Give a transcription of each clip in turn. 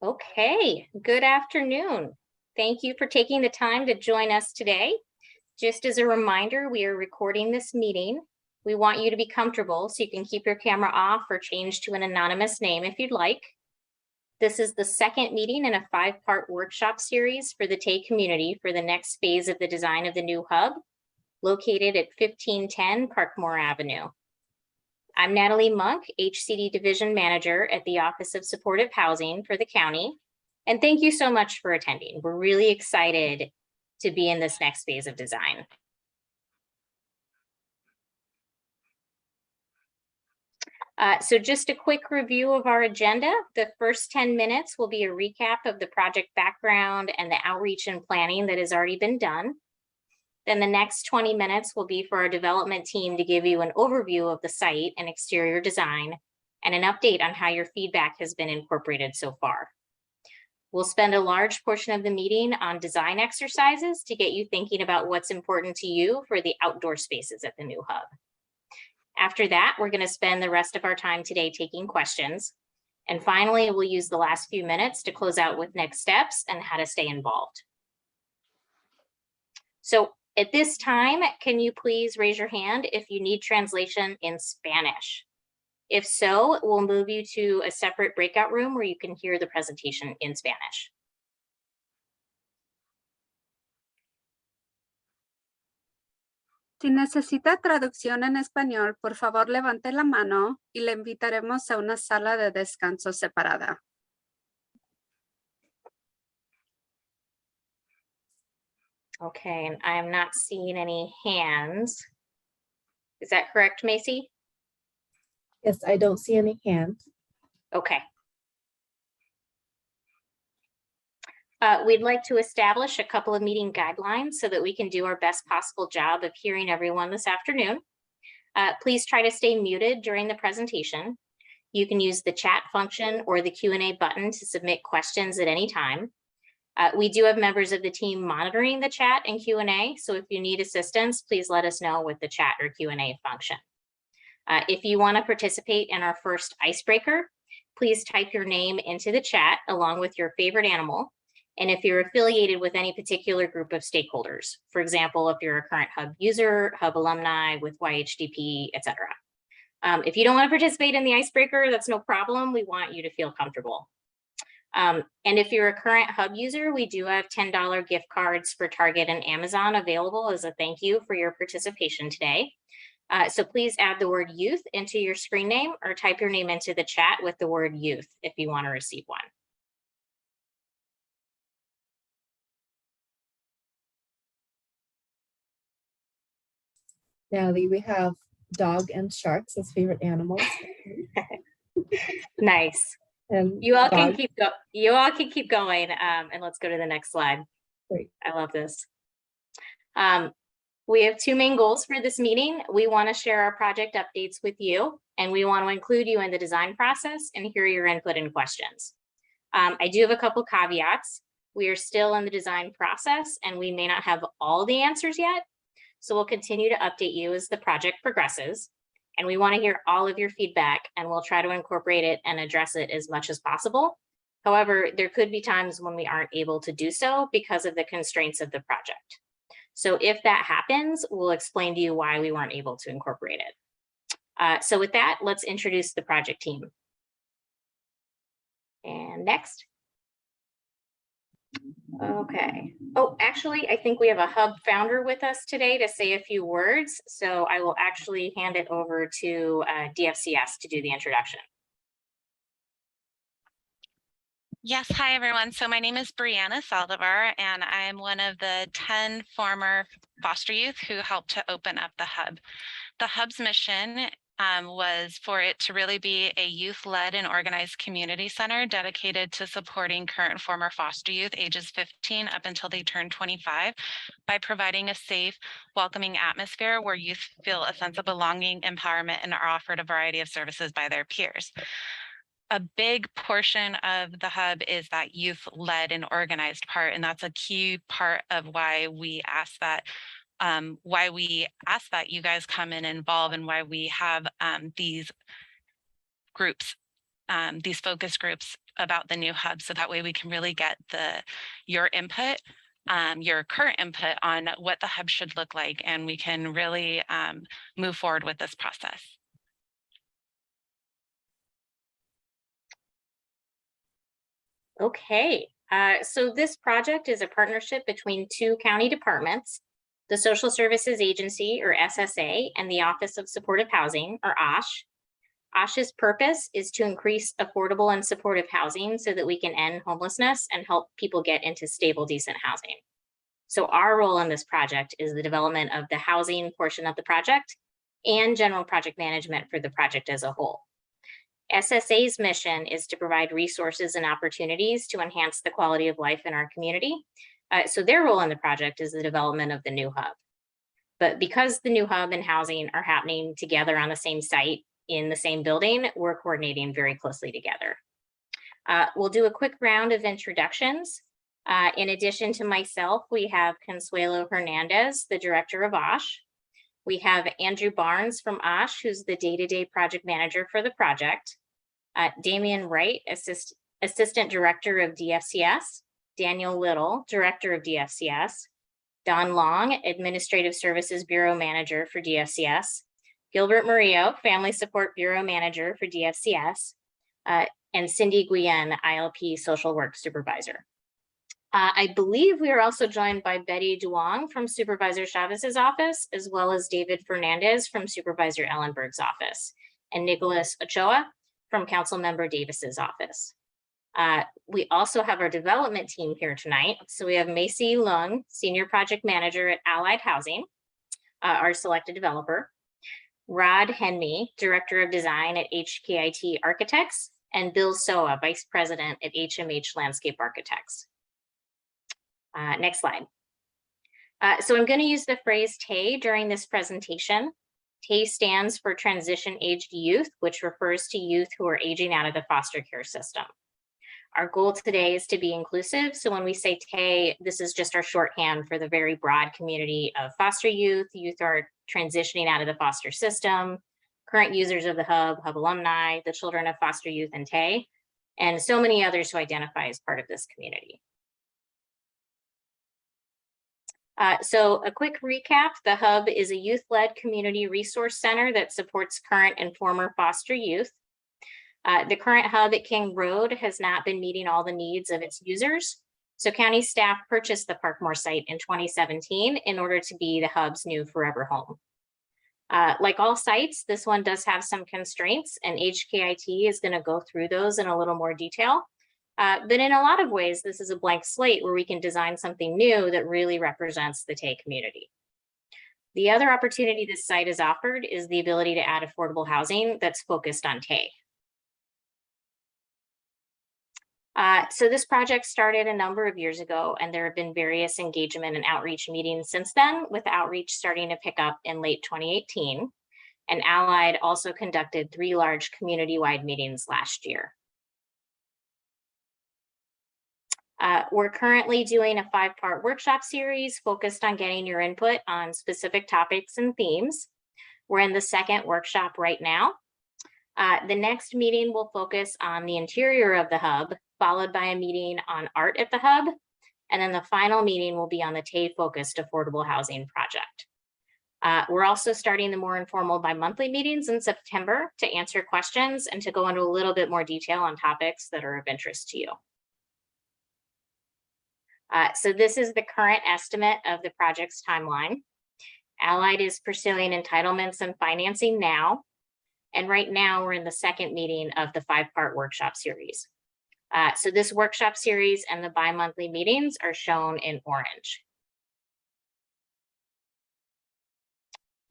Okay, good afternoon. Thank you for taking the time to join us today. Just as a reminder, we are recording this meeting. We want you to be comfortable so you can keep your camera off or change to an anonymous name if you'd like. This is the second meeting in a 5-part workshop series for the Tay community for the next phase of the design of the new hub, located at 1510 Parkmoor Avenue. I'm Natalie Monk, HCD Division Manager at the Office of Supportive Housing for the county. And thank you so much for attending. We're really excited to be in this next phase of design. So just a quick review of our agenda. The first 10 minutes will be a recap of the project background and the outreach and planning that has already been done. Then the next 20 minutes will be for our development team to give you an overview of the site and exterior design and an update on how your feedback has been incorporated so far. We'll spend a large portion of the meeting on design exercises to get you thinking about what's important to you for the outdoor spaces at the new hub. After that, we're going to spend the rest of our time today taking questions. And finally, we'll use the last few minutes to close out with next steps and how to stay involved. So at this time, can you please raise your hand if you need translation in Spanish? If so, we'll move you to a separate breakout room where you can hear the presentation in Spanish. Si necesita traducción en español, por favor levante la mano y le invitaremos a una sala de descanso separada. Okay, and I am not seeing any hands. Is that correct, Macy? Yes, I don't see any hands. Okay. We'd like to establish a couple of meeting guidelines so that we can do our best possible job of hearing everyone this afternoon. Please try to stay muted during the presentation. You can use the chat function or the Q&A button to submit questions at any time. We do have members of the team monitoring the chat and Q&A, so if you need assistance, please let us know with the chat or Q&A function. If you want to participate in our first icebreaker, please type your name into the chat along with your favorite animal. And if you're affiliated with any particular group of stakeholders, for example, if you're a current hub user, hub alumni with YHDP, etc. If you don't want to participate in the icebreaker, that's no problem. We want you to feel comfortable. And if you're a current hub user, we do have $10 gift cards for Target and Amazon available as a thank you for your participation today. So please add the word youth into your screen name or type your name into the chat with the word youth if you want to receive one. Natalie, we have dog and sharks as favorite animals. Nice. And you all can keep going, and let's go to the next slide. Great. I love this. We have two main goals for this meeting. We want to share our project updates with you, and we want to include you in the design process and hear your input and questions. I do have a couple caveats. We are still in the design process, and we may not have all the answers yet. So we'll continue to update you as the project progresses. And we want to hear all of your feedback, and we'll try to incorporate it and address it as much as possible. However, there could be times when we aren't able to do so because of the constraints of the project. So if that happens, we'll explain to you why we weren't able to incorporate it. So with that, let's introduce the project team. And next. Okay. Oh, actually, I think we have a hub founder with us today to say a few words. So I will actually hand it over to DFCS to do the introduction. Yes, hi everyone. So my name is Brianna Saldivar, and I'm one of the 10 former foster youth who helped to open up the hub. The hub's mission was for it to really be a youth-led and organized community center dedicated to supporting current and former foster youth ages 15 up until they turn 25 by providing a safe, welcoming atmosphere where youth feel a sense of belonging, empowerment, and are offered a variety of services by their peers. A big portion of the hub is that youth-led and organized part, and that's a key part of why we ask that you guys come and involve, and why we have these groups these focus groups about the new hub, so that way we can really get your input, your current input on what the hub should look like, and we can really move forward with this process. Okay, so this project is a partnership between two county departments, the Social Services Agency, or SSA, and the Office of Supportive Housing, or OSH. OSH's purpose is to increase affordable and supportive housing so that we can end homelessness and help people get into stable, decent housing. So our role in this project is the development of the housing portion of the project and general project management for the project as a whole. SSA's mission is to provide resources and opportunities to enhance the quality of life in our community. So their role in the project is the development of the new hub. But because the new hub and housing are happening together on the same site in the same building, we're coordinating very closely together. We'll do a quick round of introductions. In addition to myself, we have Consuelo Hernandez, the director of OSH. We have Andrew Barnes from OSH, who's the day-to-day project manager for the project. Damian Wright, assistant director of DFCS. Daniel Little, director of DFCS. Don Long, administrative services bureau manager for DFCS. Gilbert Murillo, family support bureau manager for DFCS. And Cindy Guillen, ILP social work supervisor. I believe we are also joined by Betty Duong from Supervisor Chavez's office, as well as David Fernandez from Supervisor Ellenberg's office, and Nicholas Ochoa from Councilmember Davis's office. We also have our development team here tonight. So we have Macy Lung, Senior Project Manager at Allied Housing, our selected developer, Rod Henme, Director of Design at HKIT Architects, and Bill Soa, Vice President at HMH Landscape Architects. Next slide. So I'm going to use the phrase TAY during this presentation. TAY stands for Transition Aged Youth, which refers to youth who are aging out of the foster care system. Our goal today is to be inclusive. So when we say TAY, this is just our shorthand for the very broad community of foster youth, youth who are transitioning out of the foster system, current users of the hub, hub alumni, the children of foster youth and TAY, and so many others who identify as part of this community. So a quick recap, the hub is a youth-led community resource center that supports current and former foster youth. The current hub at King Road has not been meeting all the needs of its users. So county staff purchased the Parkmoor site in 2017 in order to be the hub's new forever home. Like all sites, this one does have some constraints, and HKIT is going to go through those in a little more detail. But in a lot of ways, this is a blank slate where we can design something new that really represents the TAY community. The other opportunity this site has offered is the ability to add affordable housing that's focused on TAY. So this project started a number of years ago, and there have been various engagement and outreach meetings since then, with outreach starting to pick up in late 2018. And Allied also conducted 3 large community-wide meetings last year. We're currently doing a 5-part workshop series focused on getting your input on specific topics and themes. We're in the 2nd workshop right now. The next meeting will focus on the interior of the hub, followed by a meeting on art at the hub. And then the final meeting will be on the TAY-focused affordable housing project. We're also starting the more informal bi-monthly meetings in September to answer questions and to go into a little bit more detail on topics that are of interest to you. So this is the current estimate of the project's timeline. Allied is pursuing entitlements and financing now. And right now we're in the 2nd meeting of the 5-part workshop series. So this workshop series and the bi-monthly meetings are shown in orange.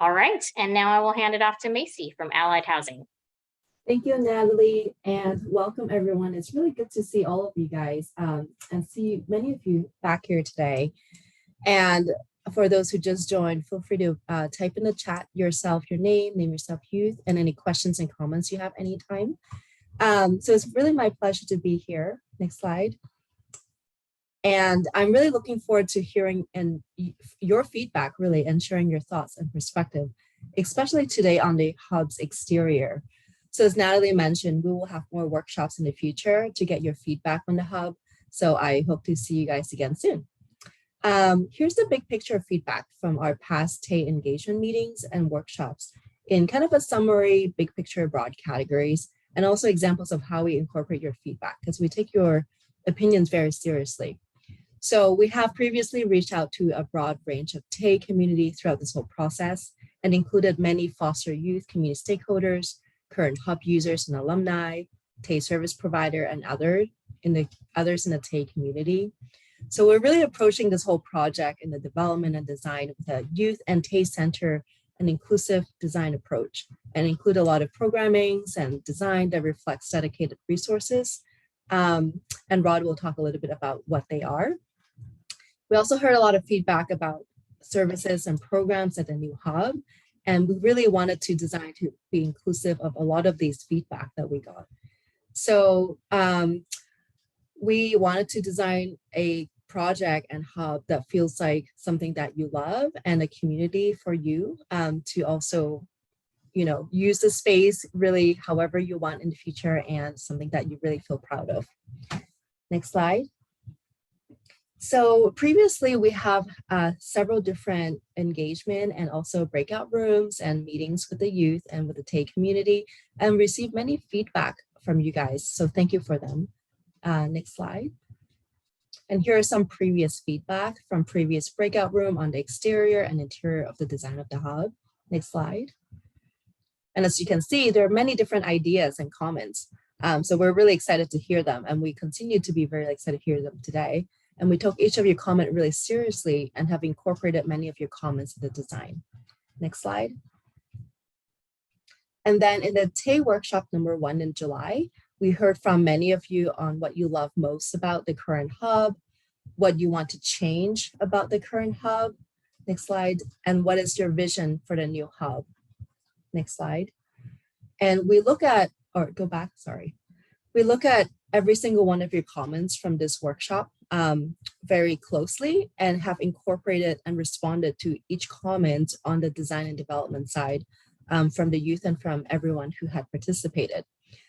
All right, and now I will hand it off to Macy from Allied Housing. Thank you, Natalie, and welcome everyone. It's really good to see all of you guys and see many of you back here today. And for those who just joined, feel free to type in the chat yourself, your name yourself, youth, and any questions and comments you have anytime. So it's really my pleasure to be here. Next slide. And I'm really looking forward to hearing your feedback, really, and sharing your thoughts and perspective, especially today on the hub's exterior. So as Natalie mentioned, we will have more workshops in the future to get your feedback on the hub. So I hope to see you guys again soon. Here's the big picture of feedback from our past TAY engagement meetings and workshops in kind of a summary, big picture, broad categories, and also examples of how we incorporate your feedback, because we take your opinions very seriously. So we have previously reached out to a broad range of TAY community throughout this whole process and included many foster youth community stakeholders, current hub users and alumni, TAY service provider, and others in the TAY community. So we're really approaching this whole project in the development and design with a youth and TAY center and inclusive design approach, and include a lot of programmings and design that reflects dedicated resources. And Rod will talk a little bit about what they are. We also heard a lot of feedback about services and programs at the new hub, and we really wanted to design to be inclusive of a lot of these feedback that we got. So we wanted to design a project and hub that feels like something that you love and a community for you to also, use the space really however you want in the future and something that you really feel proud of. Next slide. So previously we have several different engagement and also breakout rooms and meetings with the youth and with the TAY community, and received many feedback from you guys. So thank you for them. Next slide. And here are some previous feedback from previous breakout room on the exterior and interior of the design of the hub. Next slide. And as you can see, there are many different ideas and comments. So we're really excited to hear them, and we continue to be very excited to hear them today. And we took each of your comment really seriously and have incorporated many of your comments in the design. Next slide. And then in the TAY workshop #1 in July, we heard from many of you on what you love most about the current hub, what you want to change about the current hub. Next slide. And what is your vision for the new hub? Next slide. And we look at, or go back, sorry. We look at every single one of your comments from this workshop very closely and have incorporated and responded to each comment on the design and development side from the youth and from everyone who had participated.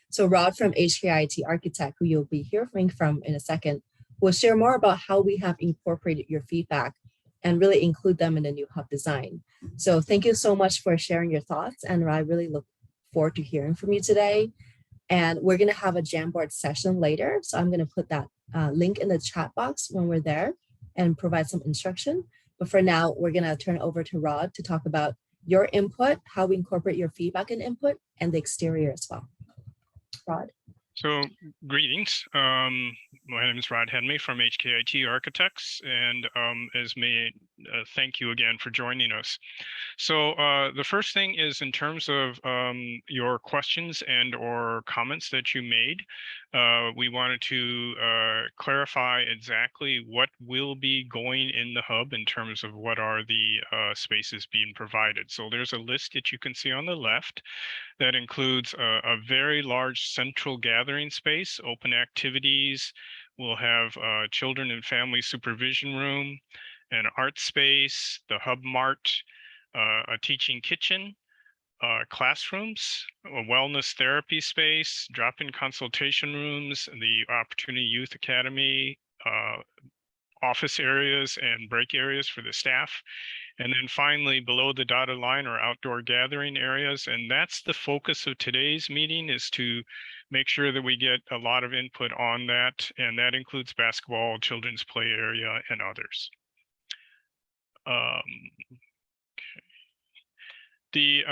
So Rod from HKIT Architect, who you'll be hearing from in a second, will share more about how we have incorporated your feedback and really include them in the new hub design. So thank you so much for sharing your thoughts, and I really look forward to hearing from you today. And we're going to have a Jamboard session later. So I'm going to put that link in the chat box when we're there and provide some instruction. But for now, we're going to turn it over to Rod to talk about your input, how we incorporate your feedback and input, and the exterior as well. Rod. So greetings. My name is Rod Henme from HKIT Architects, and thank you again for joining us. So the first thing is in terms of your questions and or comments that you made, we wanted to clarify exactly what will be going in the hub in terms of what are the spaces being provided. So there's a list that you can see on the left that includes a very large central gathering space, open activities. We'll have children and family supervision room, an art space, the hub mart, a teaching kitchen, classrooms, a wellness therapy space, drop-in consultation rooms, the Opportunity Youth Academy, office areas and break areas for the staff. And then finally, below the dotted line are outdoor gathering areas. And that's the focus of today's meeting, is to make sure that we get a lot of input on that. And that includes basketball, children's play area, and others. The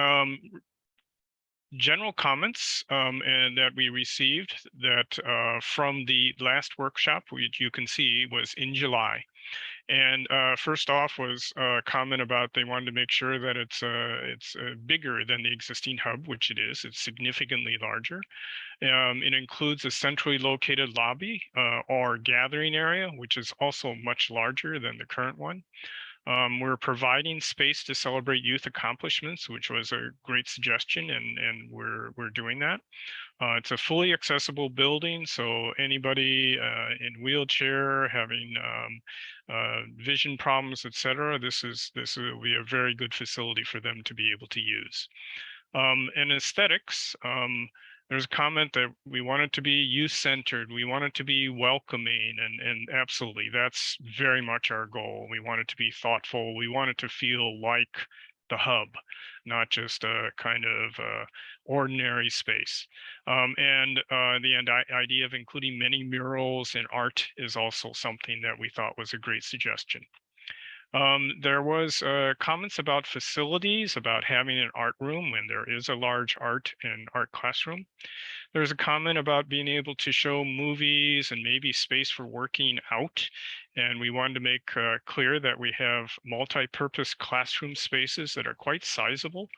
general comments and that we received that from the last workshop, which you can see was in July. And first off was a comment about they wanted to make sure that it's bigger than the existing hub, which it is. It's significantly larger. It includes a centrally located lobby or gathering area, which is also much larger than the current one. We're providing space to celebrate youth accomplishments, which was a great suggestion, and we're doing that. It's a fully accessible building, so anybody in wheelchair, having vision problems, etc., this will be a very good facility for them to be able to use. And aesthetics, there's a comment that we want it to be youth-centered, we want it to be welcoming, and absolutely, that's very much our goal. We want it to be thoughtful, we want it to feel like the hub, not just a kind of ordinary space. And the idea of including many murals and art is also something that we thought was a great suggestion. There was comments about facilities, about having an art room when there is a large art and art classroom. There's a comment about being able to show movies and maybe space for working out. And we wanted to make clear that we have multi-purpose classroom spaces that are quite sizable,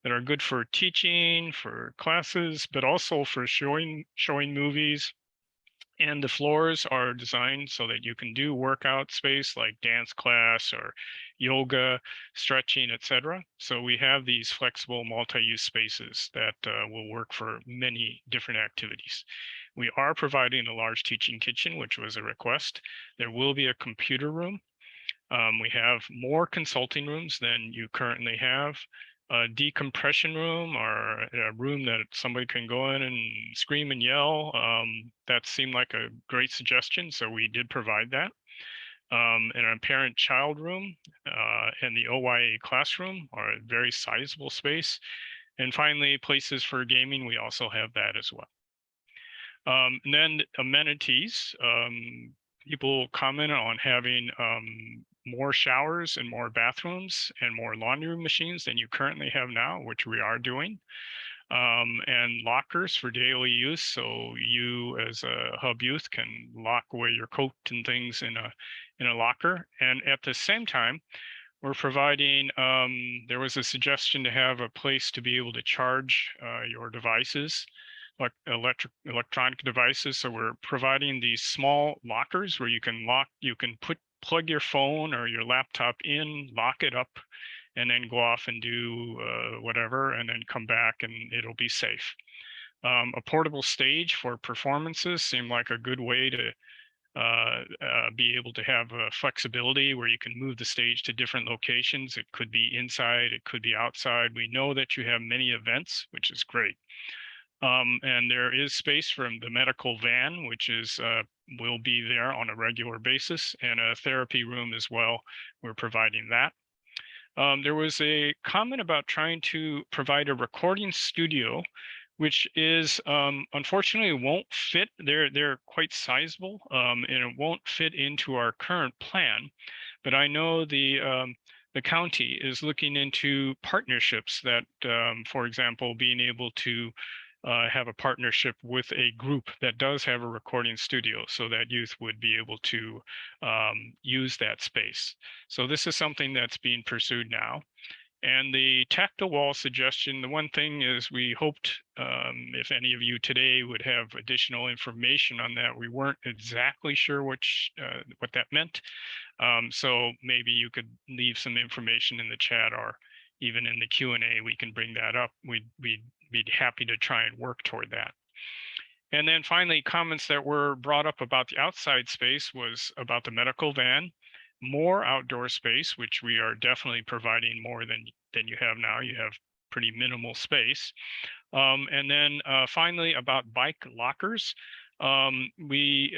that are good for teaching, for classes, but also for showing movies. And the floors are designed so that you can do workout space like dance class or yoga, stretching, etc. So we have these flexible multi-use spaces that will work for many different activities. We are providing a large teaching kitchen, which was a request. There will be a computer room. We have more consulting rooms than you currently have. A decompression room, or a room that somebody can go in and scream and yell. That seemed like a great suggestion, so we did provide that. And a parent-child room and the OYA classroom are a very sizable space. And finally, places for gaming, we also have that as well. And then amenities, people comment on having more showers and more bathrooms and more laundry machines than you currently have now, which we are doing. And lockers for daily use, so you as a hub youth can lock away your coat and things in a locker. And at the same time, we're providing, there was a suggestion to have a place to be able to charge your devices, like electronic devices. So we're providing these small lockers where you can plug your phone or your laptop in, lock it up, and then go off and do whatever, and then come back and it'll be safe. A portable stage for performances seemed like a good way to be able to have flexibility where you can move the stage to different locations. It could be inside, it could be outside. We know that you have many events, which is great. And there is space for the medical van, which is will be there on a regular basis, and a therapy room as well. We're providing that. There was a comment about trying to provide a recording studio, which is unfortunately won't fit. They're quite sizable, and it won't fit into our current plan. But I know the county is looking into partnerships that, for example, being able to have a partnership with a group that does have a recording studio, so that youth would be able to use that space. So this is something that's being pursued now. And the tactile wall suggestion, the one thing is we hoped if any of you today would have additional information on that. We weren't exactly sure what that meant. So maybe you could leave some information in the chat, or even in the Q&A, we can bring that up. We'd be happy to try and work toward that. And then finally, comments that were brought up about the outside space was about the medical van, more outdoor space, which we are definitely providing more than you have now. You have pretty minimal space. And then finally, about bike lockers. The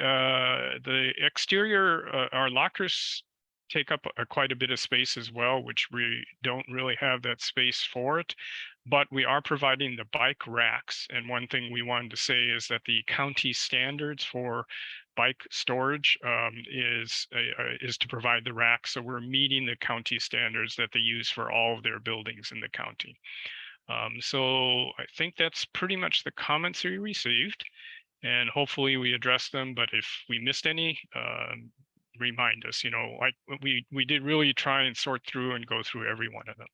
exterior, our lockers take up quite a bit of space as well, which we don't really have that space for it. But we are providing the bike racks. And one thing we wanted to say is that the county standards for bike storage is to provide the rack. So we're meeting the county standards that they use for all of their buildings in the county. So I think that's pretty much the comments we received, and hopefully we addressed them. But if we missed any, remind us. Like we did really try and sort through and go through every one of them.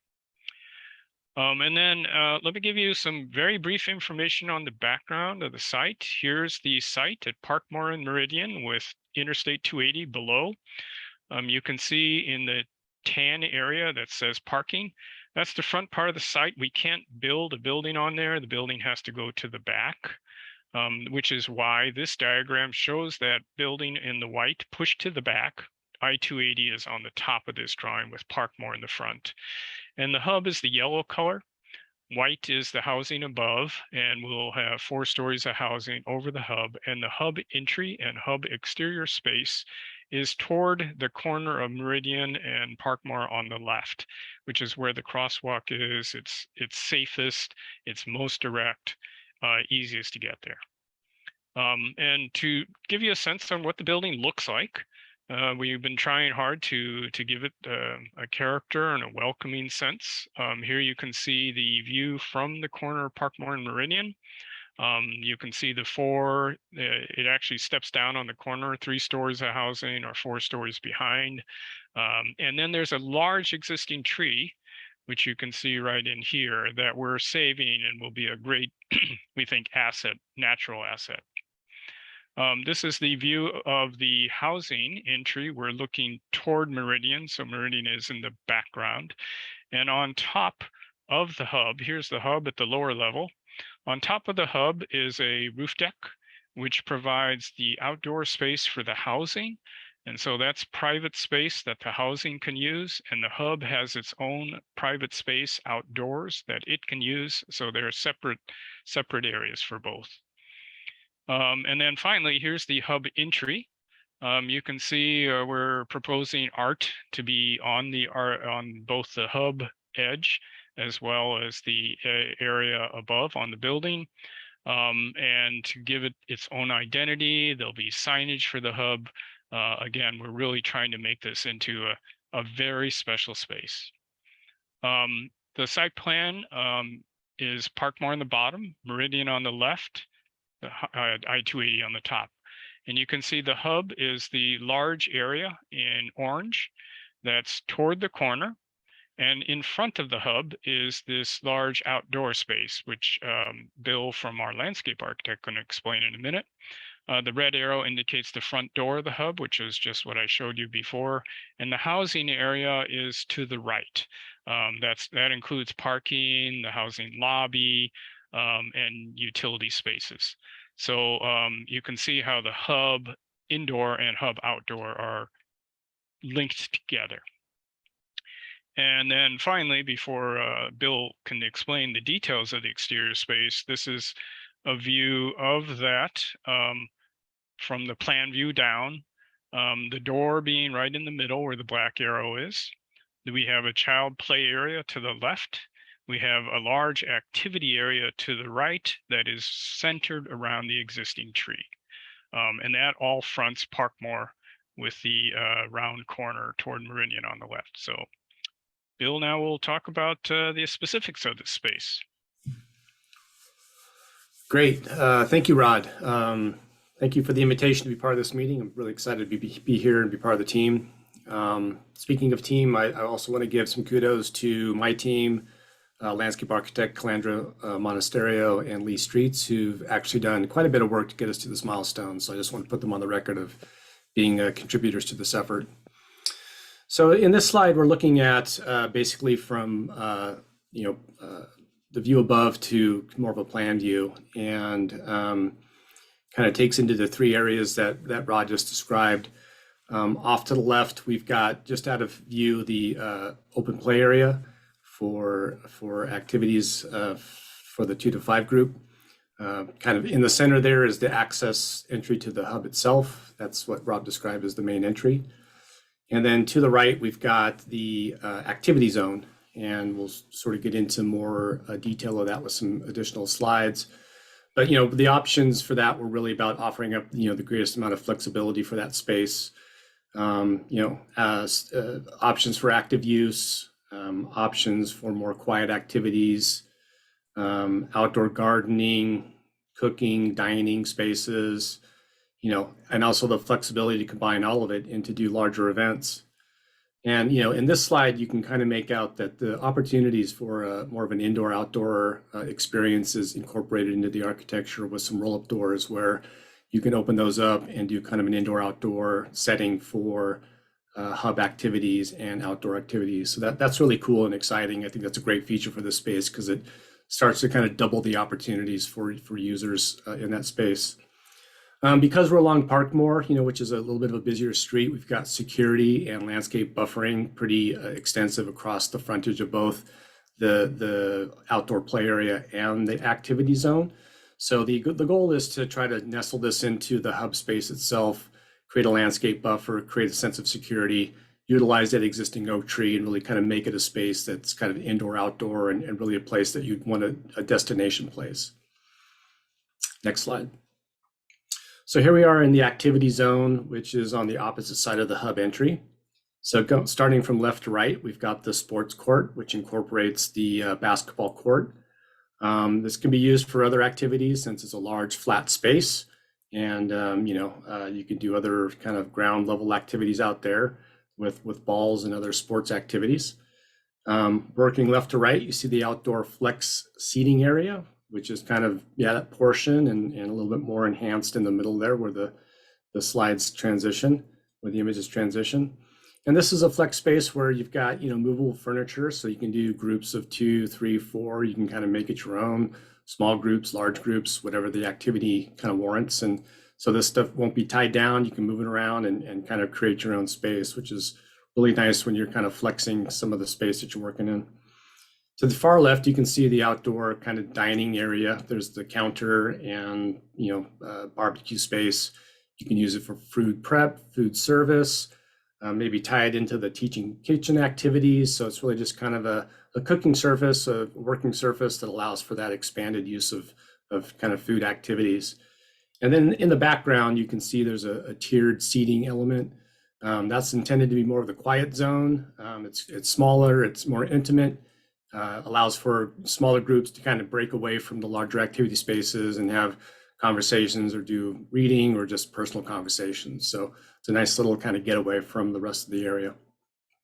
And then let me give you some very brief information on the background of the site. Here's the site at Parkmoor and Meridian with Interstate 280 below. You can see in the tan area that says parking, that's the front part of the site. We can't build a building on there. The building has to go to the back, which is why this diagram shows that building in the white pushed to the back. I-280 is on the top of this drawing with Parkmoor in the front. And the hub is the yellow color. White is the housing above, and we'll have 4 stories of housing over the hub, and the hub entry and hub exterior space is toward the corner of Meridian and Parkmoor on the left, which is where the crosswalk is. It's safest, it's most direct, easiest to get there. And to give you a sense on what the building looks like, we've been trying hard to give it a character and a welcoming sense. Here you can see the view from the corner of Parkmoor and Meridian. You can see the 4, it actually steps down on the corner, 3 stories of housing or 4 stories behind. And then there's a large existing tree, which you can see right in here, that we're saving and will be a great, we think, asset, natural asset. This is the view of the housing entry. We're looking toward Meridian, so Meridian is in the background. And on top of the hub, here's the hub at the lower level. On top of the hub is a roof deck, which provides the outdoor space for the housing. And so that's private space that the housing can use, and the hub has its own private space outdoors that it can use. So there are separate areas for both. And then finally, here's the hub entry. You can see we're proposing art to be on both the hub edge as well as the area above on the building. And to give it its own identity, there'll be signage for the hub. Again, we're really trying to make this into a very special space. The site plan is Parkmoor on the bottom, Meridian on the left, the I-280 on the top. And you can see the hub is the large area in orange that's toward the corner. And in front of the hub is this large outdoor space, which Bill from our landscape architect can explain in a minute. The red arrow indicates the front door of the hub, which is just what I showed you before. And the housing area is to the right. That includes parking, the housing lobby, and utility spaces. So you can see how the hub indoor and hub outdoor are linked together. And then finally, before Bill can explain the details of the exterior space, this is a view of that from the plan view down, the door being right in the middle where the black arrow is. We have a child play area to the left. We have a large activity area to the right that is centered around the existing tree. And that all fronts Parkmoor with the round corner toward Meridian on the left. So Bill now will talk about the specifics of this space. Great. Thank you, Rod. Thank you for the invitation to be part of this meeting. I'm really excited to be here and be part of the team. Speaking of team, I also want to give some kudos to my team, landscape architect Calandra Monasterio and Lee Streets, who've actually done quite a bit of work to get us to this milestone. So I just want to put them on the record of being contributors to this effort. So in this slide, we're looking at basically from the view above to more of a plan view, and kind of takes into the 3 areas that Rod just described. Off to the left, we've got just out of view the open play area for activities for the 2 to 5 group. Kind of in the center there is the access entry to the hub itself. That's what Rob described as the main entry. And then to the right, we've got the activity zone, and we'll sort of get into more detail of that with some additional slides. But the options for that were really about offering up the greatest amount of flexibility for that space. As options for active use, options for more quiet activities, outdoor gardening, cooking, dining spaces, and also the flexibility to combine all of it and to do larger events. And, in this slide, you can kind of make out that the opportunities for more of an indoor-outdoor experience is incorporated into the architecture with some roll-up doors where you can open those up and do kind of an indoor-outdoor setting for hub activities and outdoor activities. So that's really cool and exciting. I think that's a great feature for this space because it starts to kind of double the opportunities for users in that space. Because we're along Parkmoor, which is a little bit of a busier street, we've got security and landscape buffering pretty extensive across the frontage of both the outdoor play area and the activity zone. So the goal is to try to nestle this into the hub space itself, create a landscape buffer, create a sense of security, utilize that existing oak tree, and really kind of make it a space that's kind of indoor, outdoor, and really a place that you'd want a destination place. Next slide. So here we are in the activity zone, which is on the opposite side of the hub entry. So starting from left to right, we've got the sports court, which incorporates the basketball court. This can be used for other activities since it's a large flat space. And, you can do other kind of ground level activities out there with balls and other sports activities. Working left to right, you see the outdoor flex seating area, which is kind of, that portion and a little bit more enhanced in the middle there where the slides transition, where the images transition. And this is a flex space where you've got, movable furniture. So you can do groups of 2, 3, 4. You can kind of make it your own, small groups, large groups, whatever the activity kind of warrants. And so this stuff won't be tied down. You can move it around and kind of create your own space, which is really nice when you're kind of flexing some of the space that you're working in. To the far left, you can see the outdoor kind of dining area. There's the counter and, barbecue space. You can use it for food prep, food service, maybe tie it into the teaching kitchen activities. So it's really just kind of a cooking surface, a working surface that allows for that expanded use of kind of food activities. And then in the background, you can see there's a tiered seating element. That's intended to be more of the quiet zone. It's smaller, it's more intimate, allows for smaller groups to kind of break away from the larger activity spaces and have conversations or do reading or just personal conversations. So it's a nice little kind of getaway from the rest of the area.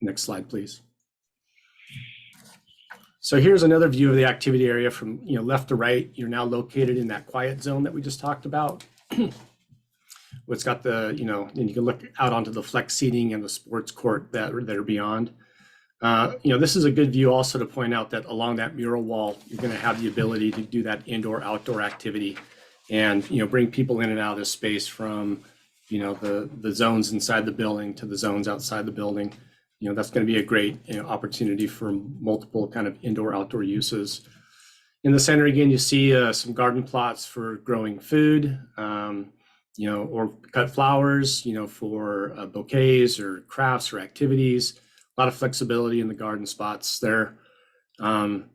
Next slide, please. So here's another view of the activity area from left to right. You're now located in that quiet zone that we just talked about. It's got the, and you can look out onto the flex seating and the sports court that are beyond. This is a good view also to point out that along that mural wall, you're going to have the ability to do that indoor-outdoor activity and, bring people in and out of this space from, the zones inside the building to the zones outside the building. That's going to be a great opportunity for multiple kind of indoor-outdoor uses. In the center, again, you see some garden plots for growing food, or cut flowers, for bouquets or crafts or activities. A lot of flexibility in the garden spots there. And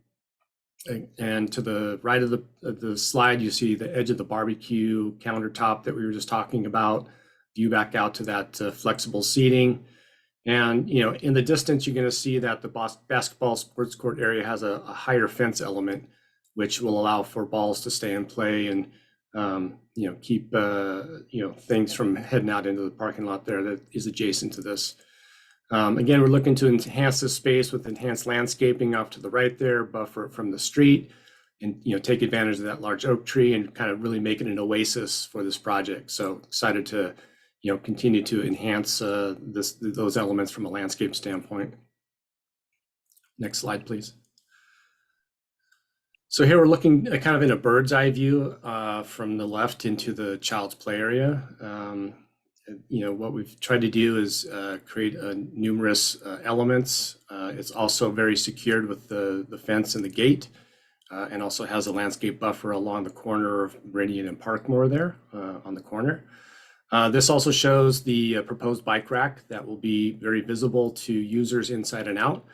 to the right of the slide, you see the edge of the barbecue countertop that we were just talking about. View back out to that flexible seating. And, in the distance, you're going to see that the basketball sports court area has a higher fence element, which will allow for balls to stay in play and, keep, things from heading out into the parking lot there that is adjacent to this. Again, we're looking to enhance this space with enhanced landscaping off to the right there, buffer it from the street, and take advantage of that large oak tree and kind of really make it an oasis for this project. So excited to continue to enhance those elements from a landscape standpoint. Next slide, please. So here we're looking kind of in a bird's eye view from the left into the child's play area. What we've tried to do is create numerous elements. It's also very secured with the fence and the gate, and also has a landscape buffer along the corner of Meridian and Parkmoor there on the corner. This also shows the proposed bike rack that will be very visible to users inside and out.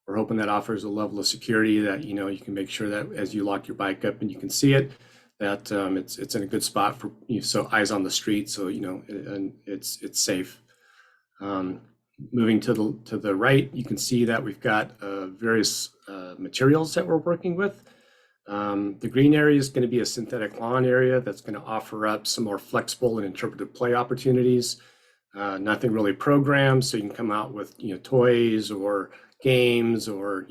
We're hoping that offers a level of security that you can make sure that as you lock your bike up and you can see it, that it's in a good spot for so eyes on the street, so and it's safe. Moving to the right, you can see that we've got various materials that we're working with. The green area is going to be a synthetic lawn area that's going to offer up some more flexible and interpretive play opportunities. Nothing really programmed, so you can come out with toys or games or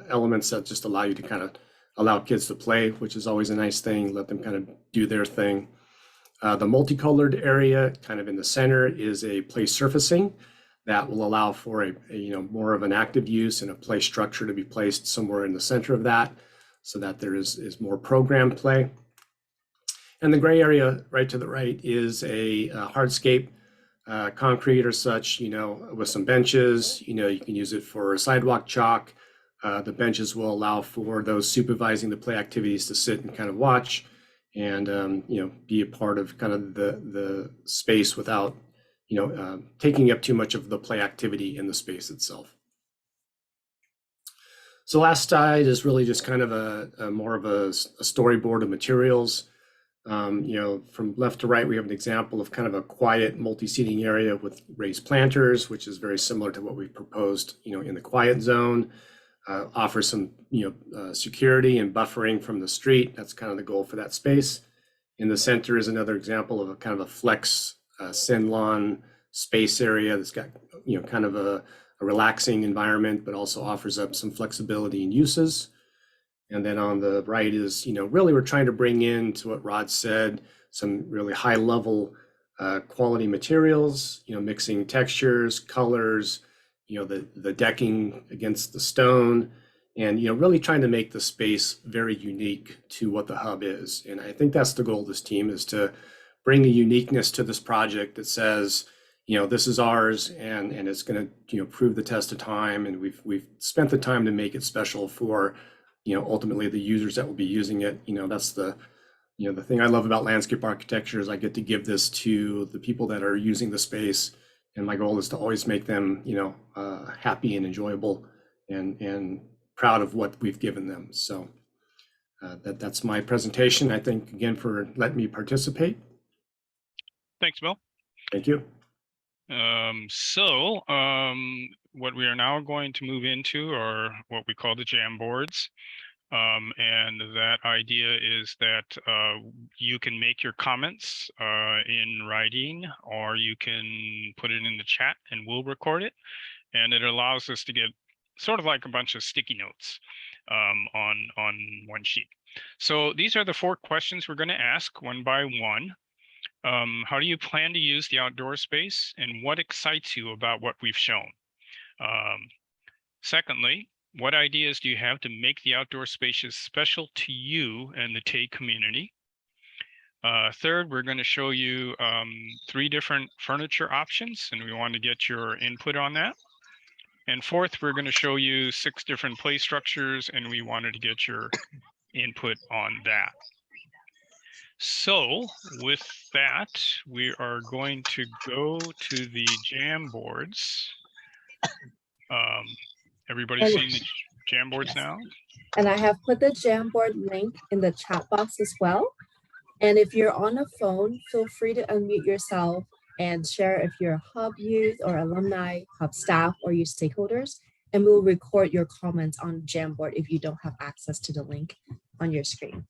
elements that just allow you to kind of allow kids to play, which is always a nice thing. Let them kind of do their thing. The multicolored area kind of in the center is a play surfacing that will allow for a more of an active use and a play structure to be placed somewhere in the center of that, so that there is more programmed play. And the gray area right to the right is a hardscape, concrete or such, with some benches. You can use it for sidewalk chalk, The benches will allow for those supervising the play activities to sit and kind of watch and be a part of kind of the space without taking up too much of the play activity in the space itself. So last slide is really just kind of a more of a storyboard of materials. From left to right, we have an example of kind of a quiet multi-seating area with raised planters, which is very similar to what we've proposed, in the quiet zone. Offer some, security and buffering from the street. That's kind of the goal for that space. In the center is another example of a kind of a flex sin lawn space area that's got, kind of a relaxing environment, but also offers up some flexibility in uses. And then on the right is, really we're trying to bring in, to what Rod said, some really high level quality materials, mixing textures, colors, the decking against the stone, and, really trying to make the space very unique to what the hub is. And I think that's the goal of this team, is to bring a uniqueness to this project that says, this is ours, and it's going to, prove the test of time. And we've spent the time to make it special for, ultimately the users that will be using it. That's the thing I love about landscape architecture is I get to give this to the people that are using the space. And my goal is to always make them, happy and enjoyable and proud of what we've given them. So that's my presentation. I thank again for letting me participate. Thanks, Bill. Thank you. What we are now going to move into are what we call the Jamboards. And that idea is that you can make your comments in writing, or you can put it in the chat and we'll record it. And it allows us to get sort of like a bunch of sticky notes on one sheet. So these are the 4 questions we're going to ask one by one. How do you plan to use the outdoor space, and what excites you about what we've shown? Secondly, what ideas do you have to make the outdoor spaces special to you and the Tay community? Third, we're going to show you 3 different furniture options, and we want to get your input on that. And fourth, we're going to show you 6 different play structures, and we wanted to get your input on that. So with that, we are going to go to the Jamboards. Everybody's seen the Jamboards now? And I have put the Jamboard link in the chat box as well. And if you're on a phone, feel free to unmute yourself and share if you're a hub youth or alumni, hub staff, or your stakeholders. And we'll record your comments on Jamboard if you don't have access to the link on your screen.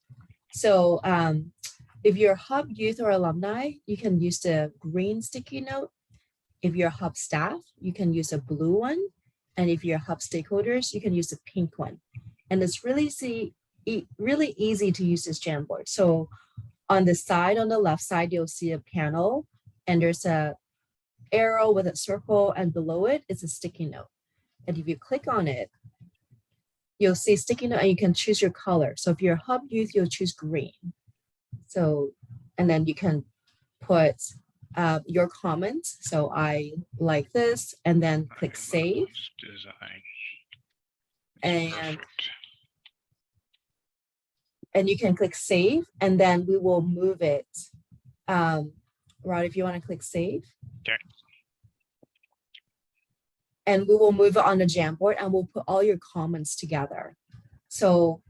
So if you're hub youth or alumni, you can use the green sticky note. If you're hub staff, you can use a blue one. And if you're hub stakeholders, you can use the pink one. And it's really easy to use this Jamboard. So on the side, on the left side, you'll see a panel, and there's a arrow with a circle, and below it is a sticky note. And if you click on it, you'll see sticky note, and you can choose your color. So if you're hub youth, you'll choose green. So, and then you can put your comments. So I like this, and then click save. And you can click save, and then we will move it. Rod, if you want to click save. Okay. And we will move it on the Jamboard, and we'll put all your comments together. So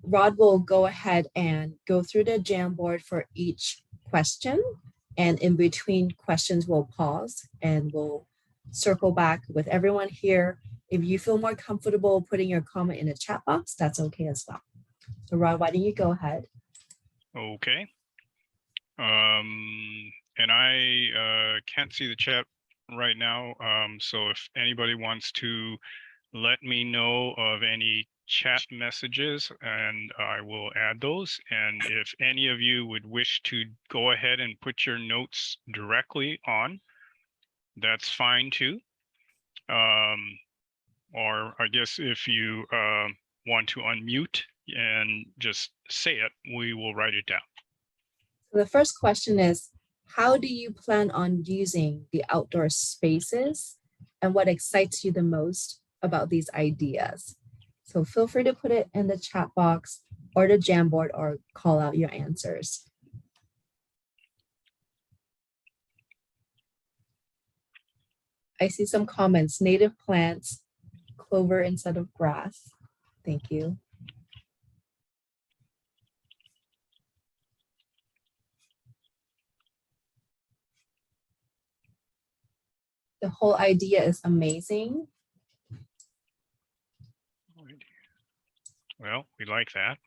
Rod will go ahead and go through the Jamboard for each question. And in between questions, we'll pause and we'll circle back with everyone here. If you feel more comfortable putting your comment in the chat box, that's okay as well. So Rod, why don't you go ahead? Okay. And I can't see the chat right now. So if anybody wants to let me know of any chat messages, and I will add those. And if any of you would wish to go ahead and put your notes directly on, that's fine too. Or I guess if you want to unmute and just say it, we will write it down. So the first question is, how do you plan on using the outdoor spaces, and what excites you the most about these ideas? So feel free to put it in the chat box or the Jamboard or call out your answers. I see some comments, native plants, clover instead of grass. Thank you. The whole idea is amazing. Well, we like that.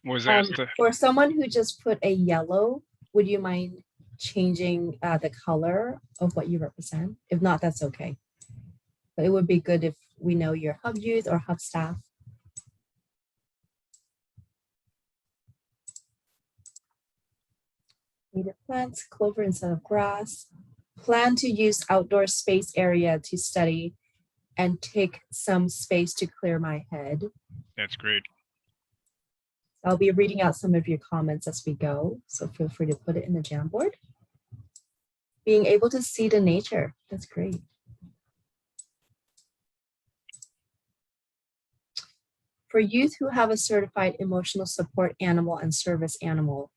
Was that the, For someone who just put a yellow, would you mind changing the color of what you represent? If not, that's okay. But it would be good if we know your hub youth or hub staff. Native plants, clover instead of grass. Plan to use outdoor space area to study and take some space to clear my head. that's great. I'll be reading out some of your comments as we go, so feel free to put it in the Jamboard. Being able to see the nature, that's great. For youth who have a certified emotional support animal and service animal,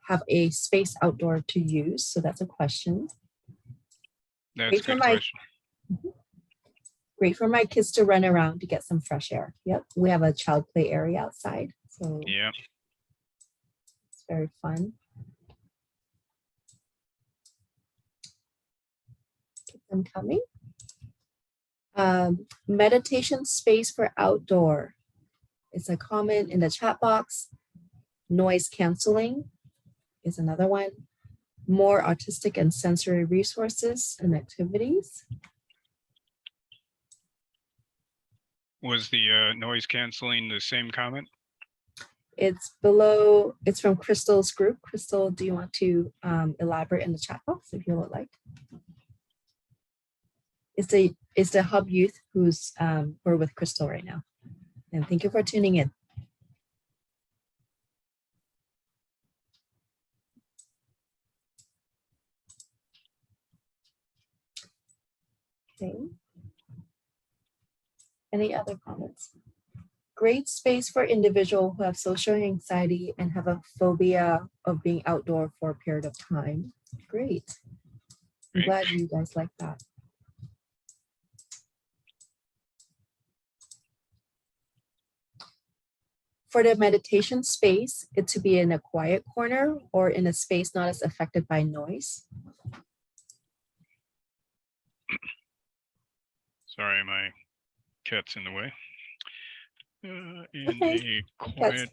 have a space outdoor to use, so that's a question. That's a good question. Great for my kids to run around to get some fresh air. Yep, we have a child play area outside, so Yeah. it's very fun. Keep them coming. Meditation space for outdoor. It's a comment in the chat box. Noise canceling is another one. More artistic and sensory resources and activities. Was the noise canceling the same comment? It's below, it's from Crystal's group. Crystal, do you want to elaborate in the chat box if you would like? It's the Hub Youth who's we're with Crystal right now. And thank you for tuning in. Okay. Any other comments? Great space for individuals who have social anxiety and have a phobia of being outdoor for a period of time. Great. I'm Great. glad you guys like that. For the meditation space, it to be in a quiet corner or in a space not as affected by noise. Sorry, my cat's in the way. In Okay. a That's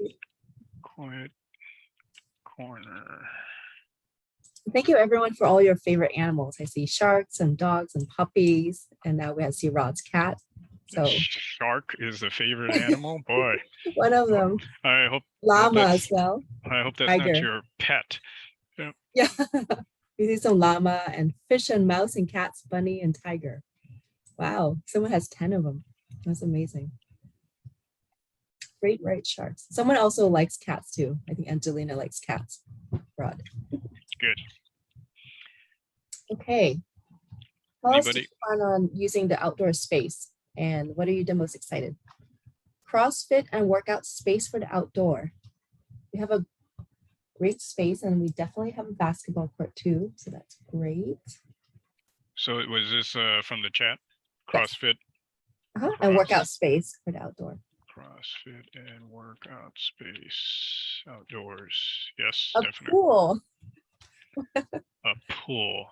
quiet corner. Thank you everyone for all your favorite animals. I see sharks and dogs and puppies, and now we see Rod's cat. So Shark is the favorite animal. Boy, one of them. I hope Llama as well. I hope that's Tiger. not your pet. Yeah. We see some llama and fish and mouse and cats, bunny and tiger. Wow, someone has 10 of them. That's amazing. Great white sharks. Someone also likes cats too. I think Angelina likes cats. Rod. Good. Okay. How else do Anybody? you plan on using the outdoor space? And what are you the most excited? CrossFit and workout space for the outdoor. We have a great space and we definitely have a basketball court too. So that's great. So was this from the chat? Yes. CrossFit, And workout space for the outdoor. CrossFit and workout space outdoors. Yes, A definitely. pool. A pool.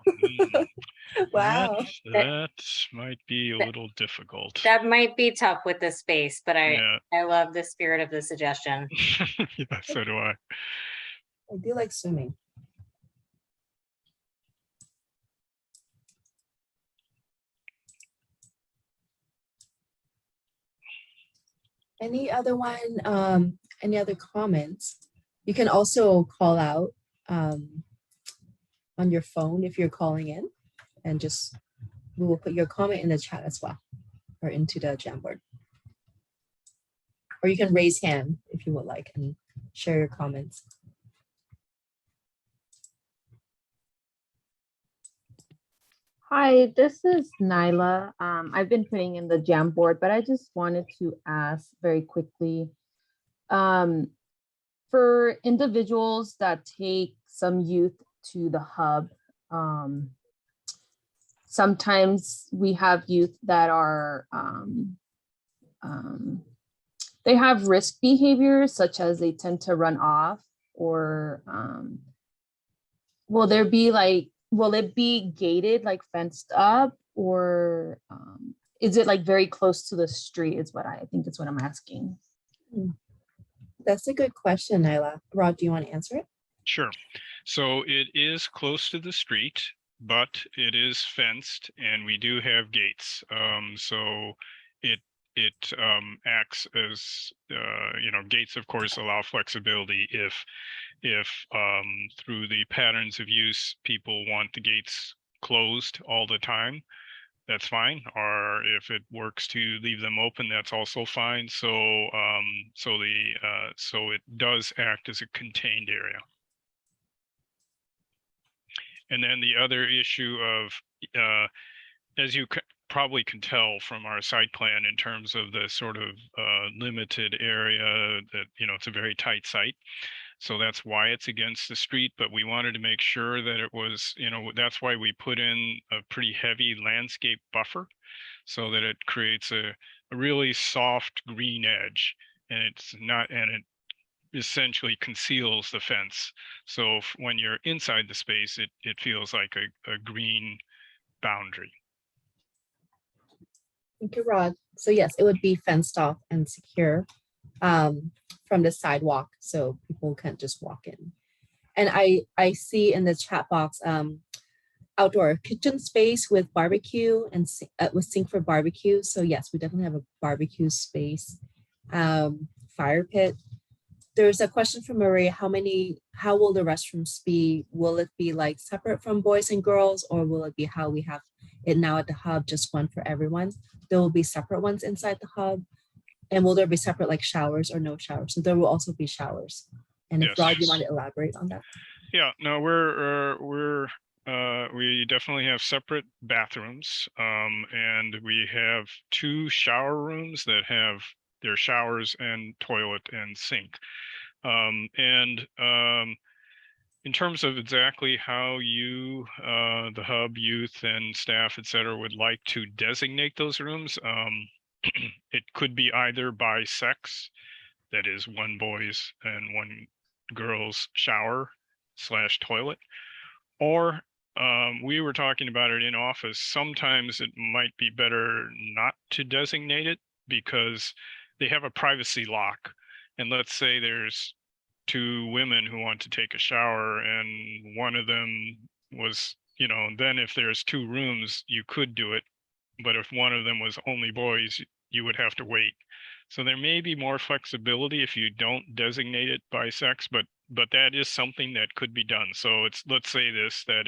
Wow. That might be a little difficult. That might be tough with the space, but Yeah. I love the spirit of the suggestion. Yeah, so do I. I do like swimming. Any other one? Any other comments? You can also call out on your phone if you're calling in, and just we will put your comment in the chat as well, or into the Jamboard. Or you can raise hand if you would like and share your comments. Hi, this is Nyla. I've been putting in the Jamboard, but I just wanted to ask very quickly. For individuals that take some youth to the hub, sometimes we have youth that are, they have risk behaviors, such as they tend to run off, or will it be gated, like fenced up, or is it like very close to the street is what I think is what I'm asking. That's a good question, Nyla. Rod, do you want to answer it? Sure. So it is close to the street, but it is fenced, and we do have gates. So it acts as gates, of course, allow flexibility if through the patterns of use people want the gates closed all the time, that's fine. Or if it works to leave them open, that's also fine. So so it does act as a contained area. And then the other issue of, as you probably can tell from our site plan in terms of the sort of limited area that, it's a very tight site. So that's why it's against the street, but we wanted to make sure that it was, that's why we put in a pretty heavy landscape buffer so that it creates a really soft green edge, and it essentially conceals the fence. So when you're inside the space, it feels like a green boundary. Thank you, Rod. So yes, it would be fenced off and secure from the sidewalk, so people can't just walk in. And I see in the chat box outdoor kitchen space with barbecue and with sink for barbecue. So yes, we definitely have a barbecue space. Fire pit. There's a question from Maria. How will the restrooms be? Will it be like separate from boys and girls, or will it be how we have it now at the hub, just one for everyone? There will be separate ones inside the hub. And will there be separate like showers or no showers? So there will also be showers. And if Yes. Rod, you want to elaborate on that? Yeah, no, we definitely have separate bathrooms, and we have 2 shower rooms that have their showers and toilet and sink. In terms of exactly how you, the hub, youth, and staff, et cetera, would like to designate those rooms, it could be either by sex, that is 1 boys and 1 girls shower / toilet, or we were talking about it in office. Sometimes it might be better not to designate it because they have a privacy lock. And let's say there's 2 women who want to take a shower and one of them was, then if there's 2 rooms, you could do it. But if one of them was only boys, you would have to wait. So there may be more flexibility if you don't designate it by sex, but that is something that could be done. So let's say that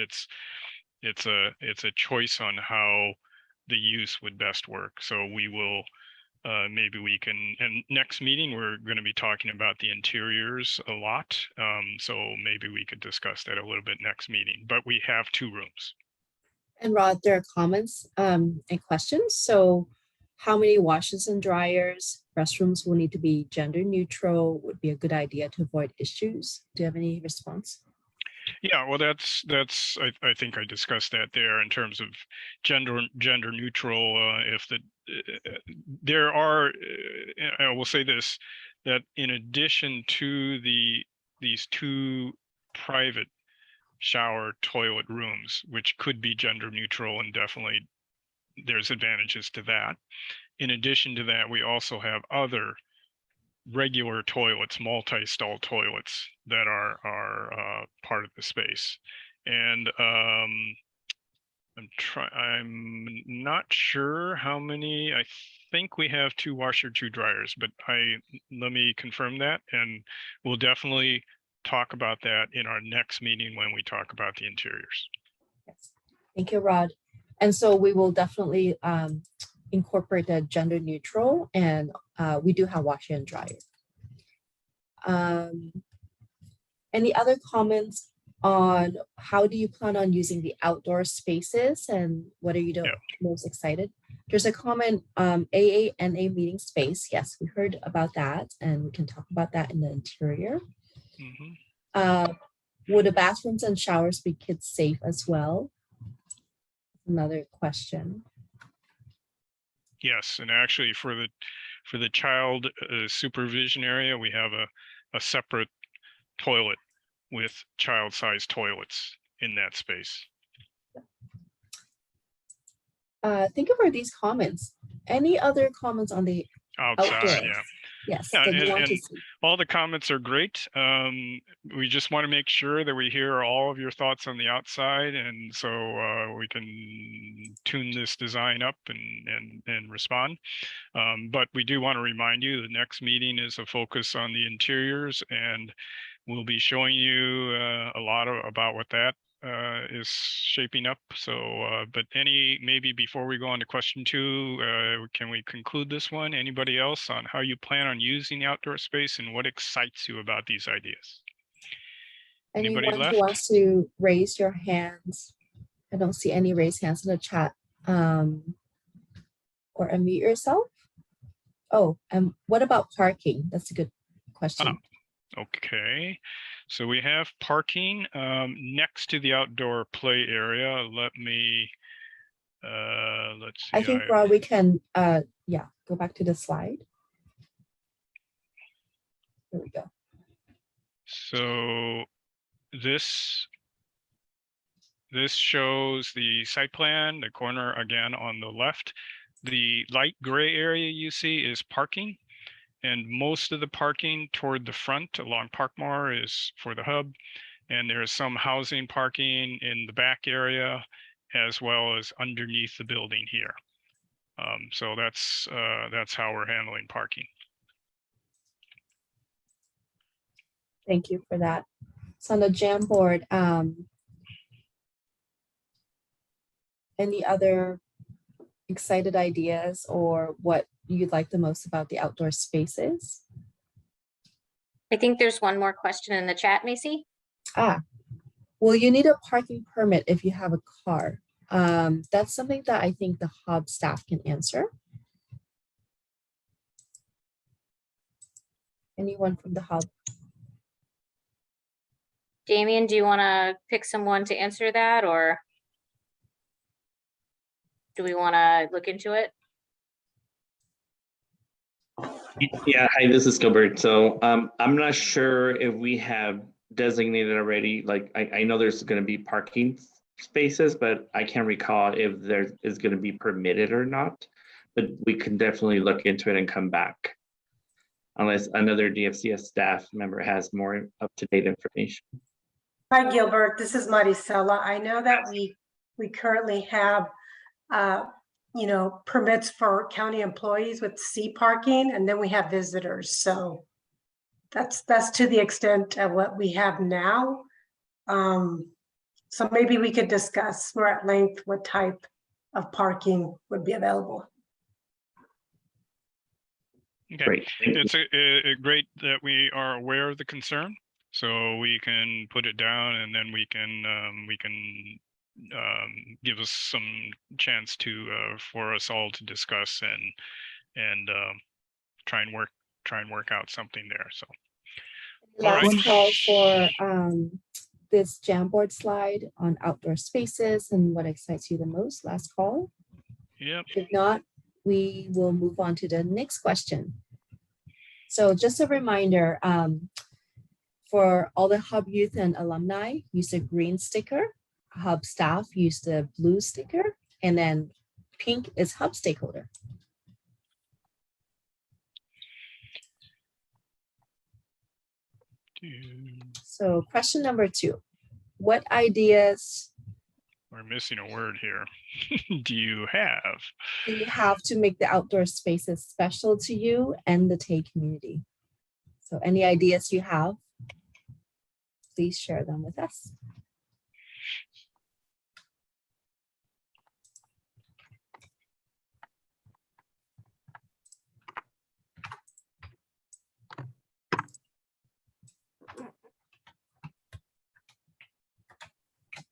it's a choice on how the use would best work. So we will maybe we can, and next meeting we're going to be talking about the interiors a lot. So maybe we could discuss that a little bit next meeting. But we have 2 rooms. And Rod, there are comments and questions. So how many washers and dryers? Restrooms will need to be gender neutral, would be a good idea to avoid issues. Do you have any response? Yeah, well, that's I think I discussed that there in terms of gender neutral. There are, I will say this, that in addition to these 2 private shower toilet rooms, which could be gender neutral, and definitely there's advantages to that. In addition to that, we also have other regular toilets, multi-stall toilets that are part of the space. And I'm not sure how many. I think we have 2 washer, 2 dryers, but let me confirm that, and we'll definitely talk about that in our next meeting when we talk about the interiors. Yes. Thank you, Rod. And so we will definitely incorporate the gender neutral, and we do have washer and dryer. Any other comments on how do you plan on using the outdoor spaces and what are you Yeah. most excited? There's a comment, AANA meeting space. Yes, we heard about that and we can talk about that in the interior. Mhm. Would the bathrooms and showers be kids safe as well? Another question. Yes, and actually for the child supervision area, we have a separate toilet with child-sized toilets in that space. Thank you for these comments. Any other comments on the Outside, outdoors? yeah. Yes, Yeah, that you want to and see. all the comments are great. We just want to make sure that we hear all of your thoughts on the outside, and so we can tune this design up and respond. But we do want to remind you the next meeting is a focus on the interiors, and we'll be showing you a lot about what that is shaping up. So, but maybe before we go on to question 2, can we conclude this one? Anybody else on how you plan on using the outdoor space and what excites you about these ideas? Anybody Anyone left? who wants to raise your hands? I don't see any raised hands in the chat. Or unmute yourself. Oh, and what about parking? That's a good question. Okay, so we have parking next to the outdoor play area. Let me, let's see. I think, Rob, we can, yeah, go back to the slide. There we go. So this shows the site plan, the corner again on the left. The light gray area you see is parking. And most of the parking toward the front along Parkmoor is for the hub. And there's some housing parking in the back area as well as underneath the building here. So that's how we're handling parking. Thank you for that. So on the Jamboard, any other excited ideas or what you'd like the most about the outdoor spaces? I think there's one more question in the chat, Macy. Will you need a parking permit if you have a car? That's something that I think the hub staff can answer. Anyone from the hub? Damien, do you want to pick someone to answer that, or do we want to look into it? Yeah, hi, this is Gilbert. So I'm not sure if we have designated already, like I know there's going to be parking spaces, but I can't recall if there is going to be permitted or not. But we can definitely look into it and come back unless another DFCS staff member has more up-to-date information. Hi, Gilbert. This is Maricela. I know that we currently have permits for county employees with C parking, and then we have visitors. So that's to the extent of what we have now. So maybe we could discuss more at length what type of parking would be available. Okay, Great. it's great that we are aware of the concern, so we can put it down, and then we can give us some chance to for us all to discuss and try and work out something there. So Last call for this Jamboard slide on outdoor spaces and what excites you the most. Last call. Yep. If not, we will move on to the next question. So just a reminder, for all the Hub youth and alumni, use a green sticker. Hub staff use the blue sticker, and then pink is Hub stakeholder. So question number 2, what ideas We're missing a word here. Do you have to make the outdoor spaces special to you and the Tay community? So any ideas you have, please share them with us.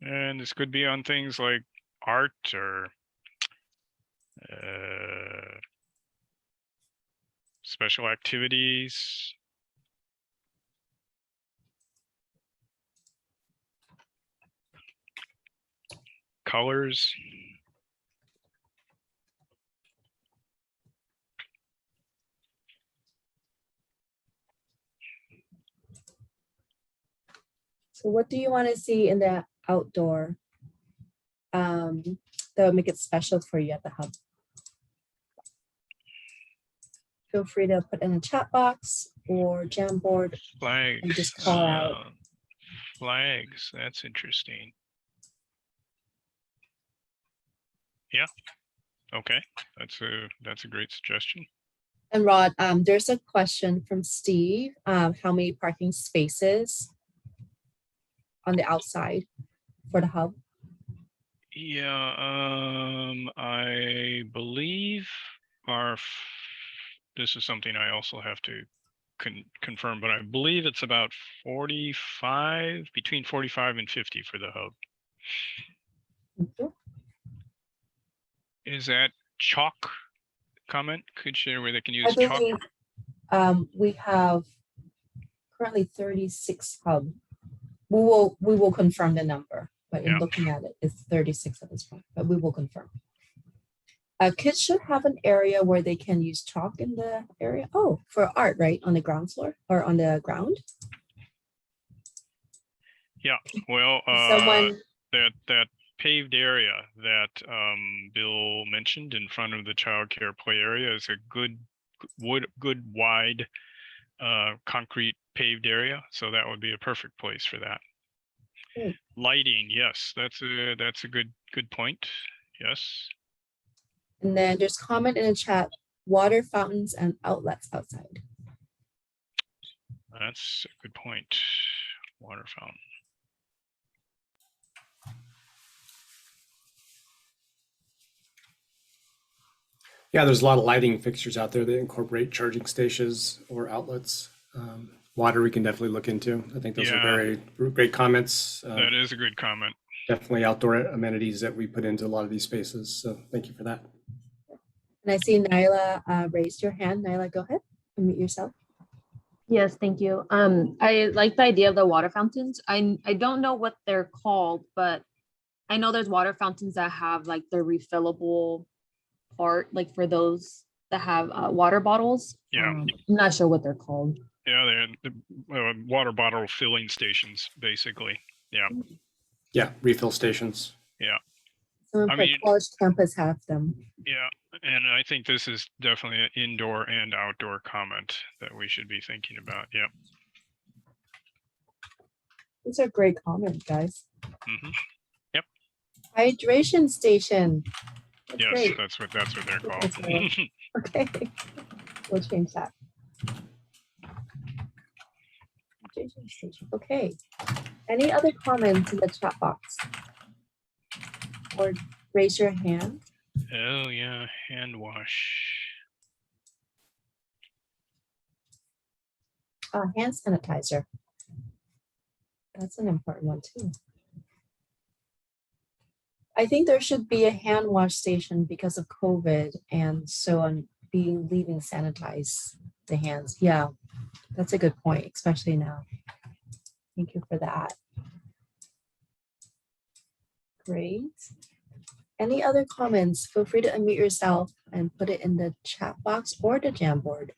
And this could be on things like art or special activities. Colors. So what do you want to see in the outdoor that would make it special for you at the hub? Feel free to put in a chat box or Jamboard Flags. and just call out. Flags. That's interesting. Yeah. Okay. That's a great suggestion. And Rod, there's a question from Steve. How many parking spaces on the outside for the hub? Yeah, I believe this is something I also have to confirm, but I believe it's about 45, between 45 and 50 for the hub. Mhm. Is that chalk comment? Could share where they can I use chalk? believe we have currently 36 hub. We will confirm the number, but in Yeah. looking at it, it's 36 at this point, but we will confirm. Kids should have an area where they can use chalk in the area. Oh, for art, right? On the ground floor or on the ground? Yeah, well, Someone, that paved area that Bill mentioned in front of the childcare play area is a good wide concrete paved area, so that would be a perfect place for that. Great. Lighting, yes, that's a good point. Yes. and then there's comment in the chat, water fountains and outlets outside. That's a good point. Water fountain. Yeah, there's a lot of lighting fixtures out there that incorporate charging stations or outlets. Water we can definitely look into. I think those are very great comments. That is a good comment. Definitely outdoor amenities that we put into a lot of these spaces. So thank you for that. And I see Nyla raised your hand. Nyla, go ahead, unmute yourself. Yes, thank you. I like the idea of the water fountains. I don't know what they're called, but I know there's water fountains that have like the refillable part, like for those that have water bottles. Yeah. I'm not sure what they're called. Yeah, they're the water bottle filling stations, basically. Yeah. Yeah, refill stations. Yeah. Some I of the mean- college campus have them. Yeah, and I think this is definitely an indoor and outdoor comment that we should be thinking about. Yeah. These are great comments, guys. Hmm. Hydration station. That's Yes, great. that's what they're called. That's right. Okay, we'll change that. Hydration station. Okay. Any other comments in the chat box? Or raise your hand. Oh yeah, hand wash. Hand sanitizer. That's an important one too. I think there should be a hand wash station because of COVID, and so on leaving sanitize the hands. Yeah, that's a good point, especially now. Thank you for that. Great. Any other comments? Feel free to unmute yourself and put it in the chat box or the Jamboard.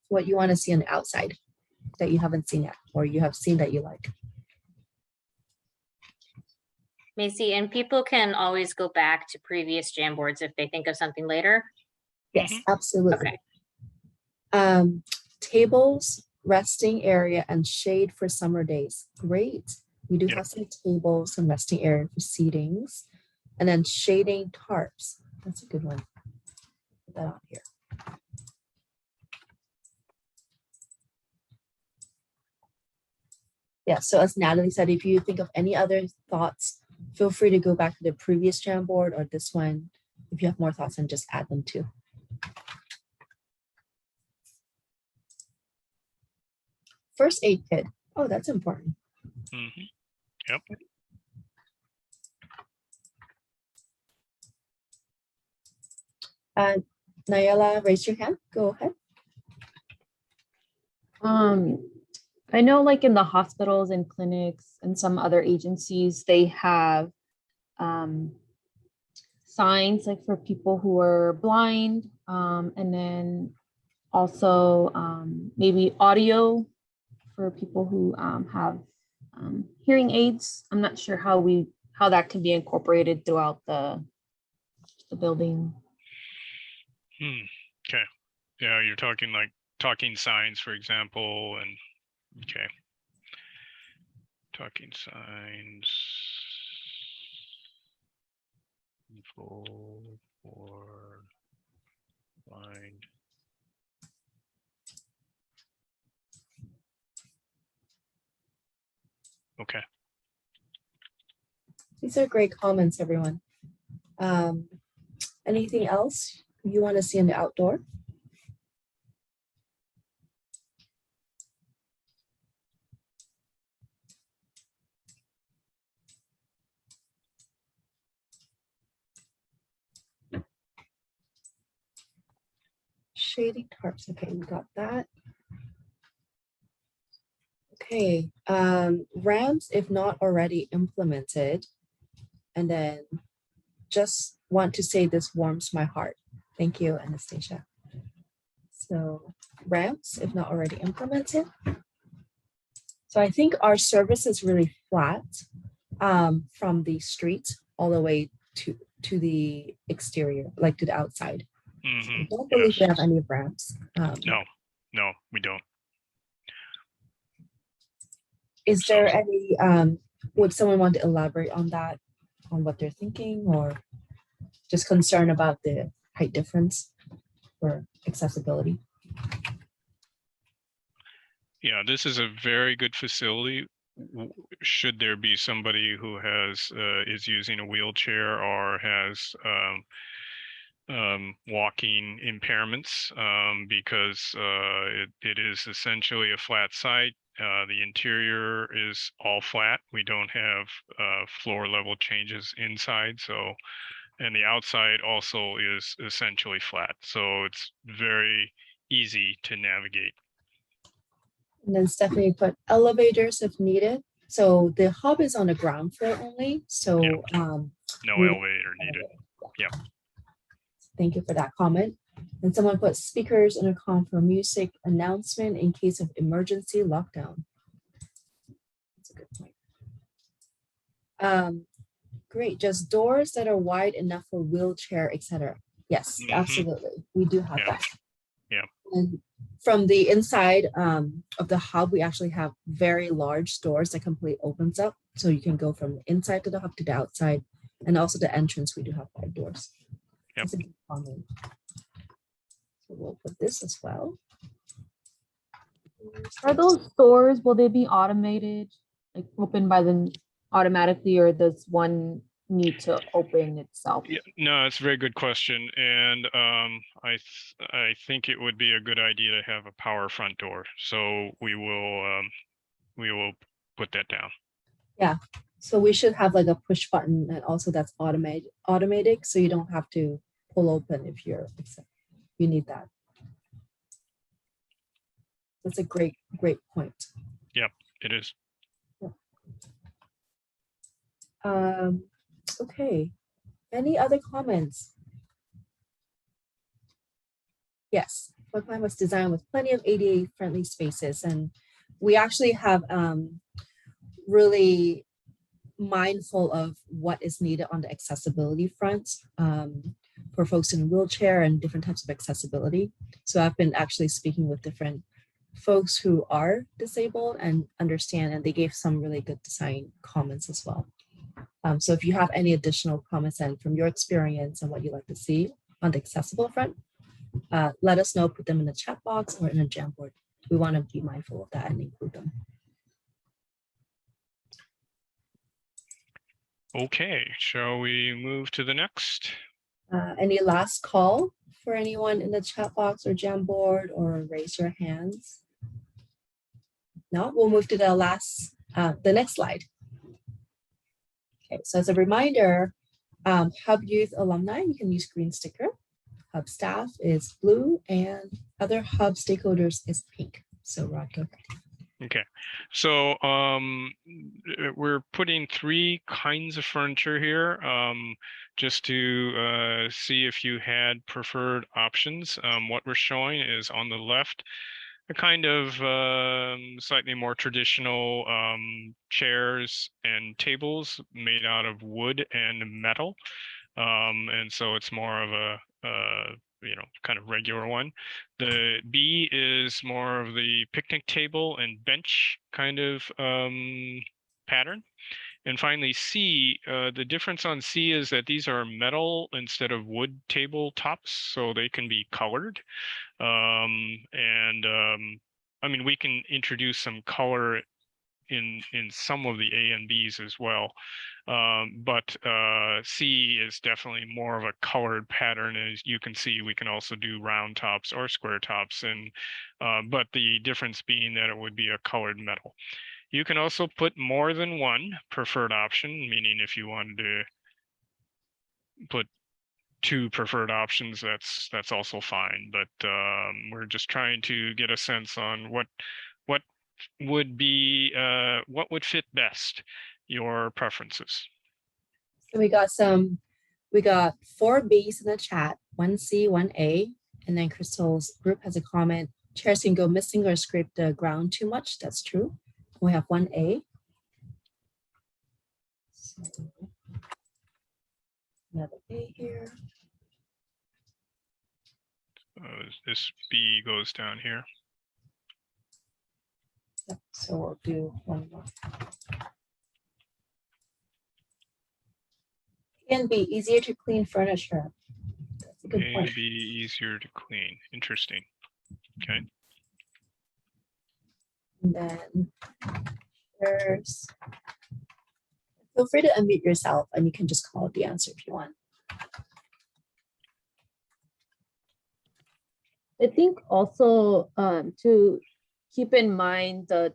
What you want to see on the outside that you haven't seen yet, or you have seen that you like. Macy, and people can always go back to previous Jamboards if they think of something later. Yes, absolutely. Okay. Tables, resting area, and shade for summer days. Great. We do Yeah. have some tables, some resting area for seatings, and then shading tarps. That's a good one. Put that on here. Yeah, so as Natalie said, if you think of any other thoughts, feel free to go back to the previous Jamboard or this one. If you have more thoughts, and just add them too. First aid kit. Oh, that's important. Hmm. Yep. Nayela, raise your hand. Go ahead. I know like in the hospitals and clinics and some other agencies, they have signs like for people who are blind, and then also maybe audio for people who have hearing aids. I'm not sure how that can be incorporated throughout the building. Okay. Yeah, you're talking like talking signs, for example, and okay. Talking signs. People for blind. Okay. These are great comments, everyone. Anything else you want to see in the outdoor? Shady tarps. Okay, we got that. Okay, ramps, if not already implemented, and then just want to say this warms my heart. Thank you, Anastasia. So ramps, if not already implemented. So I think our service is really flat from the street all the way to the exterior, like to the outside. So I don't believe we have any ramps. No, we don't. Is there any, would someone want to elaborate on that, on what they're thinking, or just concern about the height difference for accessibility? Yeah, this is a very good facility. Should there be somebody who has is using a wheelchair or has walking impairments, because it is essentially a flat site. The interior is all flat. We don't have floor level changes inside. So, and the outside also is essentially flat. So it's very easy to navigate. And then Stephanie put elevators if needed. So the hub is on the ground floor only. So no elevator needed. Yeah. Thank you for that comment. And someone put speakers, intercom for music announcement in case of emergency lockdown. That's a good point. Great, just doors that are wide enough for wheelchair, etc. Yes, absolutely. We do have that. Yeah. And from the inside of the hub, we actually have very large doors that completely opens up. So you can go from the inside to the hub to the outside. And also the entrance, we do have 5 doors. Yep. That's a good comment. So we'll put this as well. Are those doors, will they be automated, like open by them automatically, or does one need to open itself? Yeah, no, it's a very good question, and I think it would be a good idea to have a power front door. So we will put that down. Yeah, so we should have like a push button, and also that's automatic, so you don't have to pull open if you need that. That's a great point. Yep, it is. Yeah. Okay, any other comments? Yes, Parkmoor was designed with plenty of ADA friendly spaces, and we actually have really mindful of what is needed on the accessibility front for folks in wheelchair and different types of accessibility. So I've been actually speaking with different folks who are disabled and understand, and they gave some really good design comments as well. So if you have any additional comments and from your experience and what you'd like to see on the accessible front, let us know, put them in the chat box or in a Jamboard. We want to be mindful of that and include them. Okay, shall we move to the next? Any last call for anyone in the chat box or Jamboard, or raise your hands? No, we'll move to the next slide. Okay, so as a reminder, Hub Youth alumni, you can use green sticker. hub staff is blue, and other hub stakeholders is pink. So Rod, go ahead. Okay, so we're putting 3 kinds of furniture here just to see if you had preferred options. What we're showing is on the left, a kind of slightly more traditional chairs and tables made out of wood and metal. And so it's more of a kind of regular one. The B is more of the picnic table and bench kind of pattern. And finally, C, the difference on C is that these are metal instead of wood table tops, so they can be colored. I mean, we can introduce some color in some of the A and Bs as well. But C is definitely more of a colored pattern. As you can see, we can also do round tops or square tops, and but the difference being that it would be a colored metal. You can also put more than one preferred option, meaning if you wanted to put 2 preferred options, that's also fine. But we're just trying to get a sense on what would be what would fit best your preferences. So we got 4 Bs in the chat, 1 C, 1 A, and then Crystal's group has a comment. Chairs can go missing or scrape the ground too much. That's true. We have 1 A. So, another A here. This B goes down here. Yep, so we'll do 1 more. And be easier to clean furniture. That's a good A point. and B easier to clean. Interesting. Okay. And then there's, feel free to unmute yourself and you can just call out the answer if you want. I think also to keep in mind the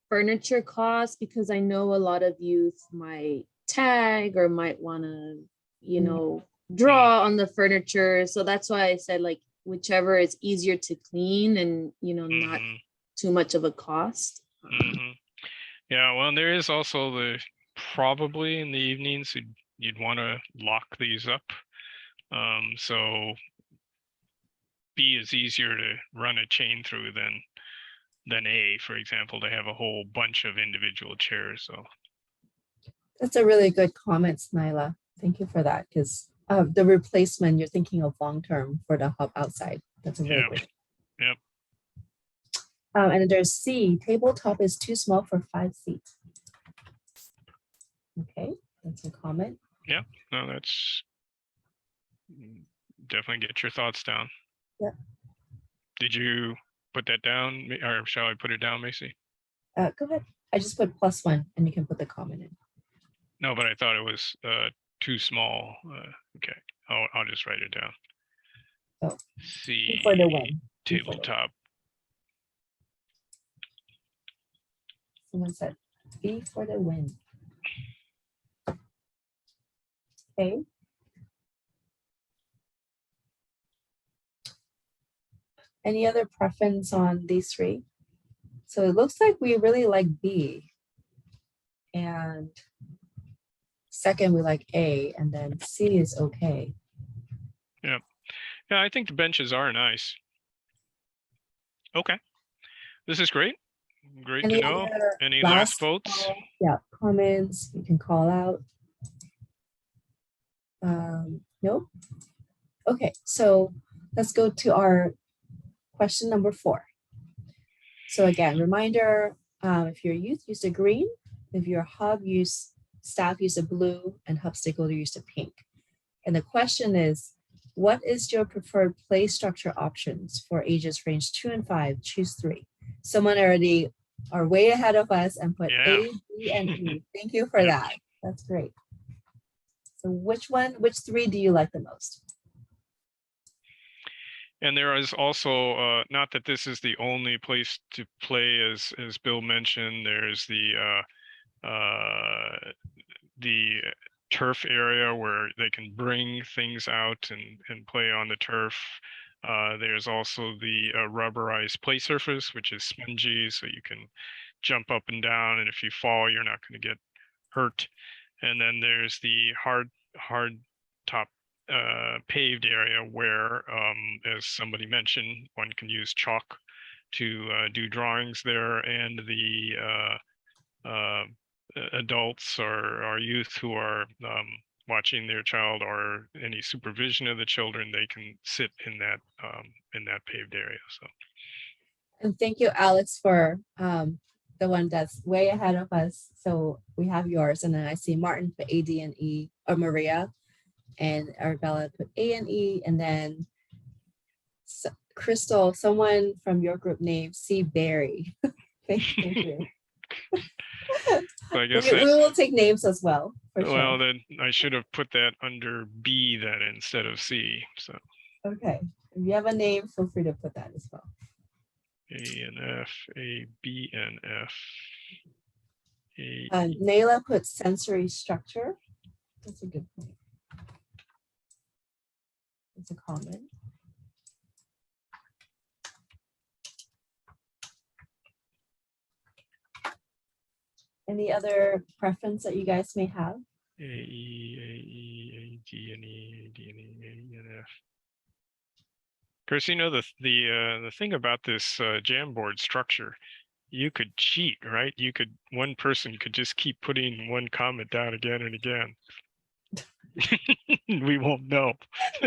furniture cost, because I know a lot of youth might tag or might want to, you know, draw on the furniture. So that's why I said like whichever is easier to clean and, you know, not too much of a cost. Yeah, well, there is also the probably in the evenings you'd want to lock these up. So B is easier to run a chain through than A, for example, to have a whole bunch of individual chairs. So That's a really good comment, Nyla. Thank you for that, because the replacement you're thinking of long-term for the hub outside. That's a really good. Yep. And then there's C, tabletop is too small for 5 seats. Okay, that's a comment. Yeah, no, that's definitely get your thoughts down. Yep. Did you put that down, or shall I put it down, Macy? Go ahead. I just put +1 and you can put the comment in. No, but I thought it was too small. Okay, I'll just write it down. Oh, C for the win. tabletop. Someone said B for the win. Okay. Any other preference on these 3? So it looks like we really like B. And second, we like A, and then C is okay. Yeah. Yeah, I think the benches are nice. Okay. This is great. Great to know. Any last votes? Yeah, comments, you can call out. Nope. Okay, so let's go to our question number 4. So again, reminder, if your youth used a green, if your hub staff used a blue, and hub stakeholder used a pink. And the question is, what is your preferred play structure options for ages range 2 and 5? Choose 3. Someone already are way ahead of us and put A, B, and E. Thank you for that. That's great. So which 3 do you like the most? And there is also, not that this is the only place to play, as Bill mentioned, there's the turf area where they can bring things out and play on the turf. There's also the rubberized play surface, which is spongy, so you can jump up and down, and if you fall, you're not going to get hurt. And then there's the hard top paved area where, as somebody mentioned, one can use chalk to do drawings there, and the adults or youth who are watching their child or any supervision of the children, they can sit in that paved area. So, And thank you, Alex, for the one that's way ahead of us. So we have yours, and then I see Martin put A, D, and E, or Maria, and Arabella put A and E, and then Crystal, someone from your group named C. Barry. Thank you. so I guess we will take names as well. For well, sure. then I should have put that under B then instead of C. So Okay, if you have a name, feel free to put that as well. A and F, A, B and F. A, Nayla put sensory structure. That's a good point. It's a comment. Any other preference that you guys may have? A, E, A, E, A, D, and E, A, D, and E, A, and F. Chris, you know, the thing about this Jamboard structure, you could cheat, right? One person could just keep putting one comment down again and again. We won't know.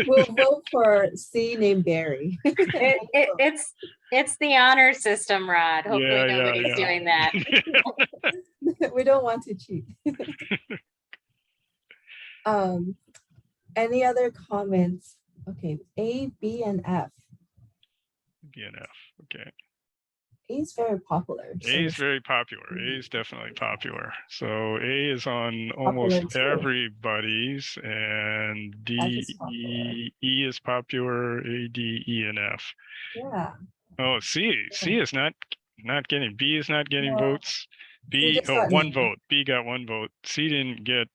We'll vote for C named Barry. It's the honor system, Rod. Hopefully nobody's doing that. We don't want to cheat. Any other comments? Okay, A, B, and F. B and F, okay. A is very popular. A is very popular. A is definitely popular. So A is on almost everybody's, and D, E is popular. A, D, E, and F. Yeah. Oh, C is not getting. B is not getting votes. B, one vote. B got one vote. C didn't get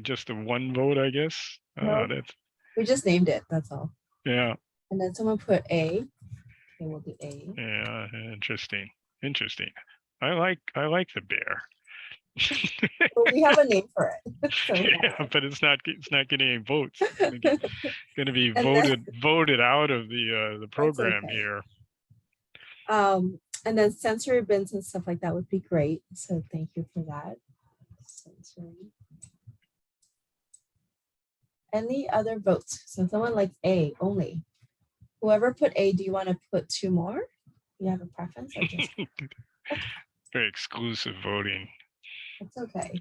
just the one vote, I guess. No, we just named it. That's all. Yeah. And then someone put A. Okay, we'll do A. Yeah, interesting. I like the bear. Well, we have a name for it. So, yeah, but it's not getting any votes. It's going to be voted out of the program here. And then sensory bins and stuff like that would be great. So thank you for that. Sensory. Any other votes? So someone likes A only. Whoever put A, do you want to put two more? You have a preference? Or just... Very exclusive voting. It's okay.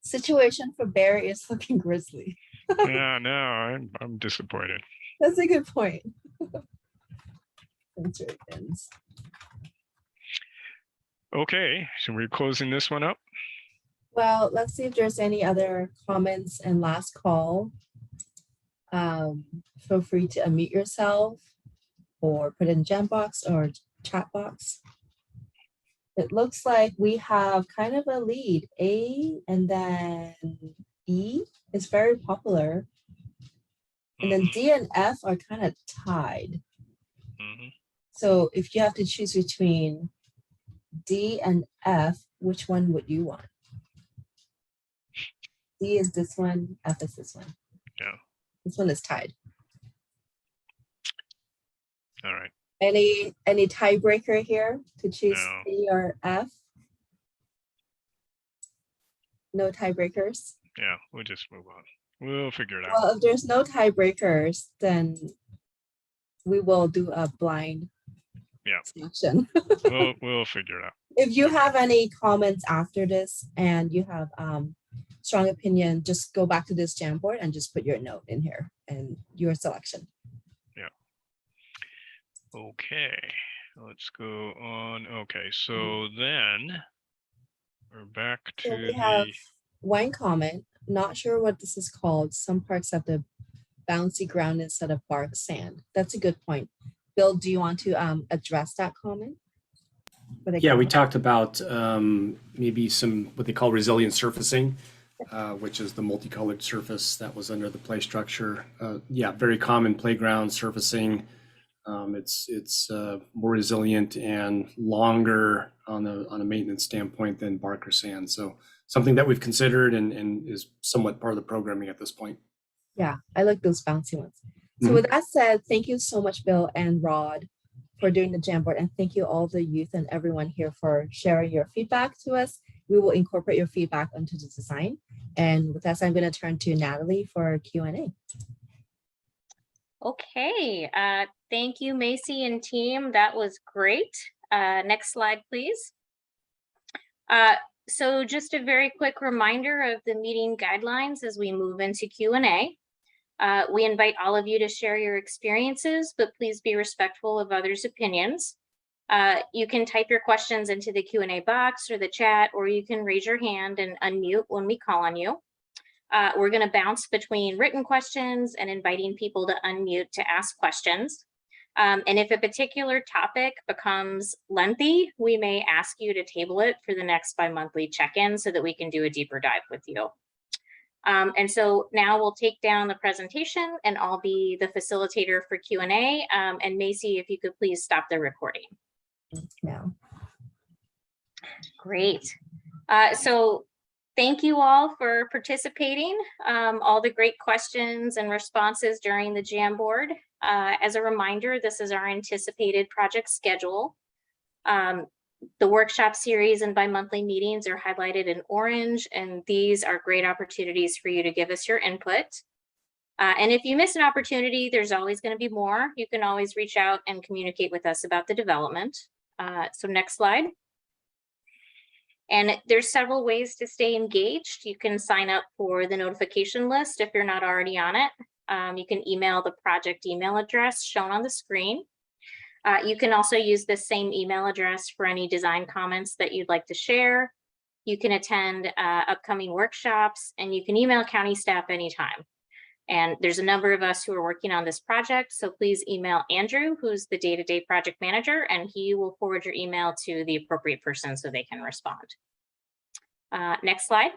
Situation for Barry is looking grisly. Yeah, no, I'm disappointed. That's a good point. Sensory bins. Okay, so we're closing this one up. Well, let's see if there's any other comments and last call. Feel free to unmute yourself or put in Jambox or chat box. It looks like we have kind of a lead. A and then E is very popular. And then D and F are kind of tied. So if you have to choose between D and F, which one would you want? D is this one, F is this one. Yeah. This one is tied. All right. Any tiebreaker here to choose D or F? No tiebreakers? Yeah, we'll just move on. We'll figure it out. Well, if there's no tiebreakers, then we will do a blind selection. We'll figure it out. If you have any comments after this and you have strong opinion, just go back to this Jamboard and just put your note in here and your selection. Yeah. Okay, let's go on. Okay, so then we're back to we have one comment. Not sure what this is called. Some parks have the bouncy ground instead of bark sand. That's a good point. Bill, do you want to address that comment? Yeah, we talked about maybe some what they call resilient surfacing which is the multicolored surface that was under the play structure. Yeah, very common playground surfacing. It's more resilient and longer on a maintenance standpoint than bark or sand. So something that we've considered and is somewhat part of the programming at this point. Yeah, I like those bouncy ones. So with that said, thank you so much, Bill and Rod, for doing the Jamboard. And thank you all the youth and everyone here for sharing your feedback to us. We will incorporate your feedback into the design. And with that said, I'm going to turn to Natalie for Q&A. Okay, thank you, Macy and team. That was great. Next slide, please. So just a very quick reminder of the meeting guidelines as we move into Q&A. We invite all of you to share your experiences, but please be respectful of others' opinions. You can type your questions into the Q&A box or the chat, or you can raise your hand and unmute when we call on you. We're going to bounce between written questions and inviting people to unmute to ask questions. And if a particular topic becomes lengthy, we may ask you to table it for the next bi-monthly check-in so that we can do a deeper dive with you. And so now we'll take down the presentation and I'll be the facilitator for Q&A. And Macy, if you could please stop the recording. Now. Great. So thank you all for participating, all the great questions and responses during the Jamboard. As a reminder, this is our anticipated project schedule. The workshop series and bi-monthly meetings are highlighted in orange, and these are great opportunities for you to give us your input. And if you miss an opportunity, there's always going to be more. You can always reach out and communicate with us about the development. So next slide. And there's several ways to stay engaged. You can sign up for the notification list if you're not already on it. You can email the project email address shown on the screen. You can also use the same email address for any design comments that you'd like to share. You can attend upcoming workshops, and you can email county staff anytime. And there's a number of us who are working on this project, so please email Andrew, who's the day-to-day project manager, and he will forward your email to the appropriate person so they can respond. Next slide.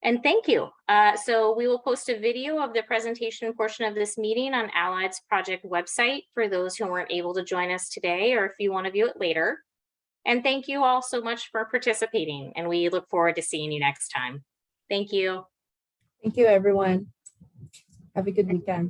And thank you. So we will post a video of the presentation portion of this meeting on Allied's project website for those who weren't able to join us today, or if you want to view it later. And thank you all so much for participating, and we look forward to seeing you next time. Thank you. Thank you, everyone. Have a good weekend.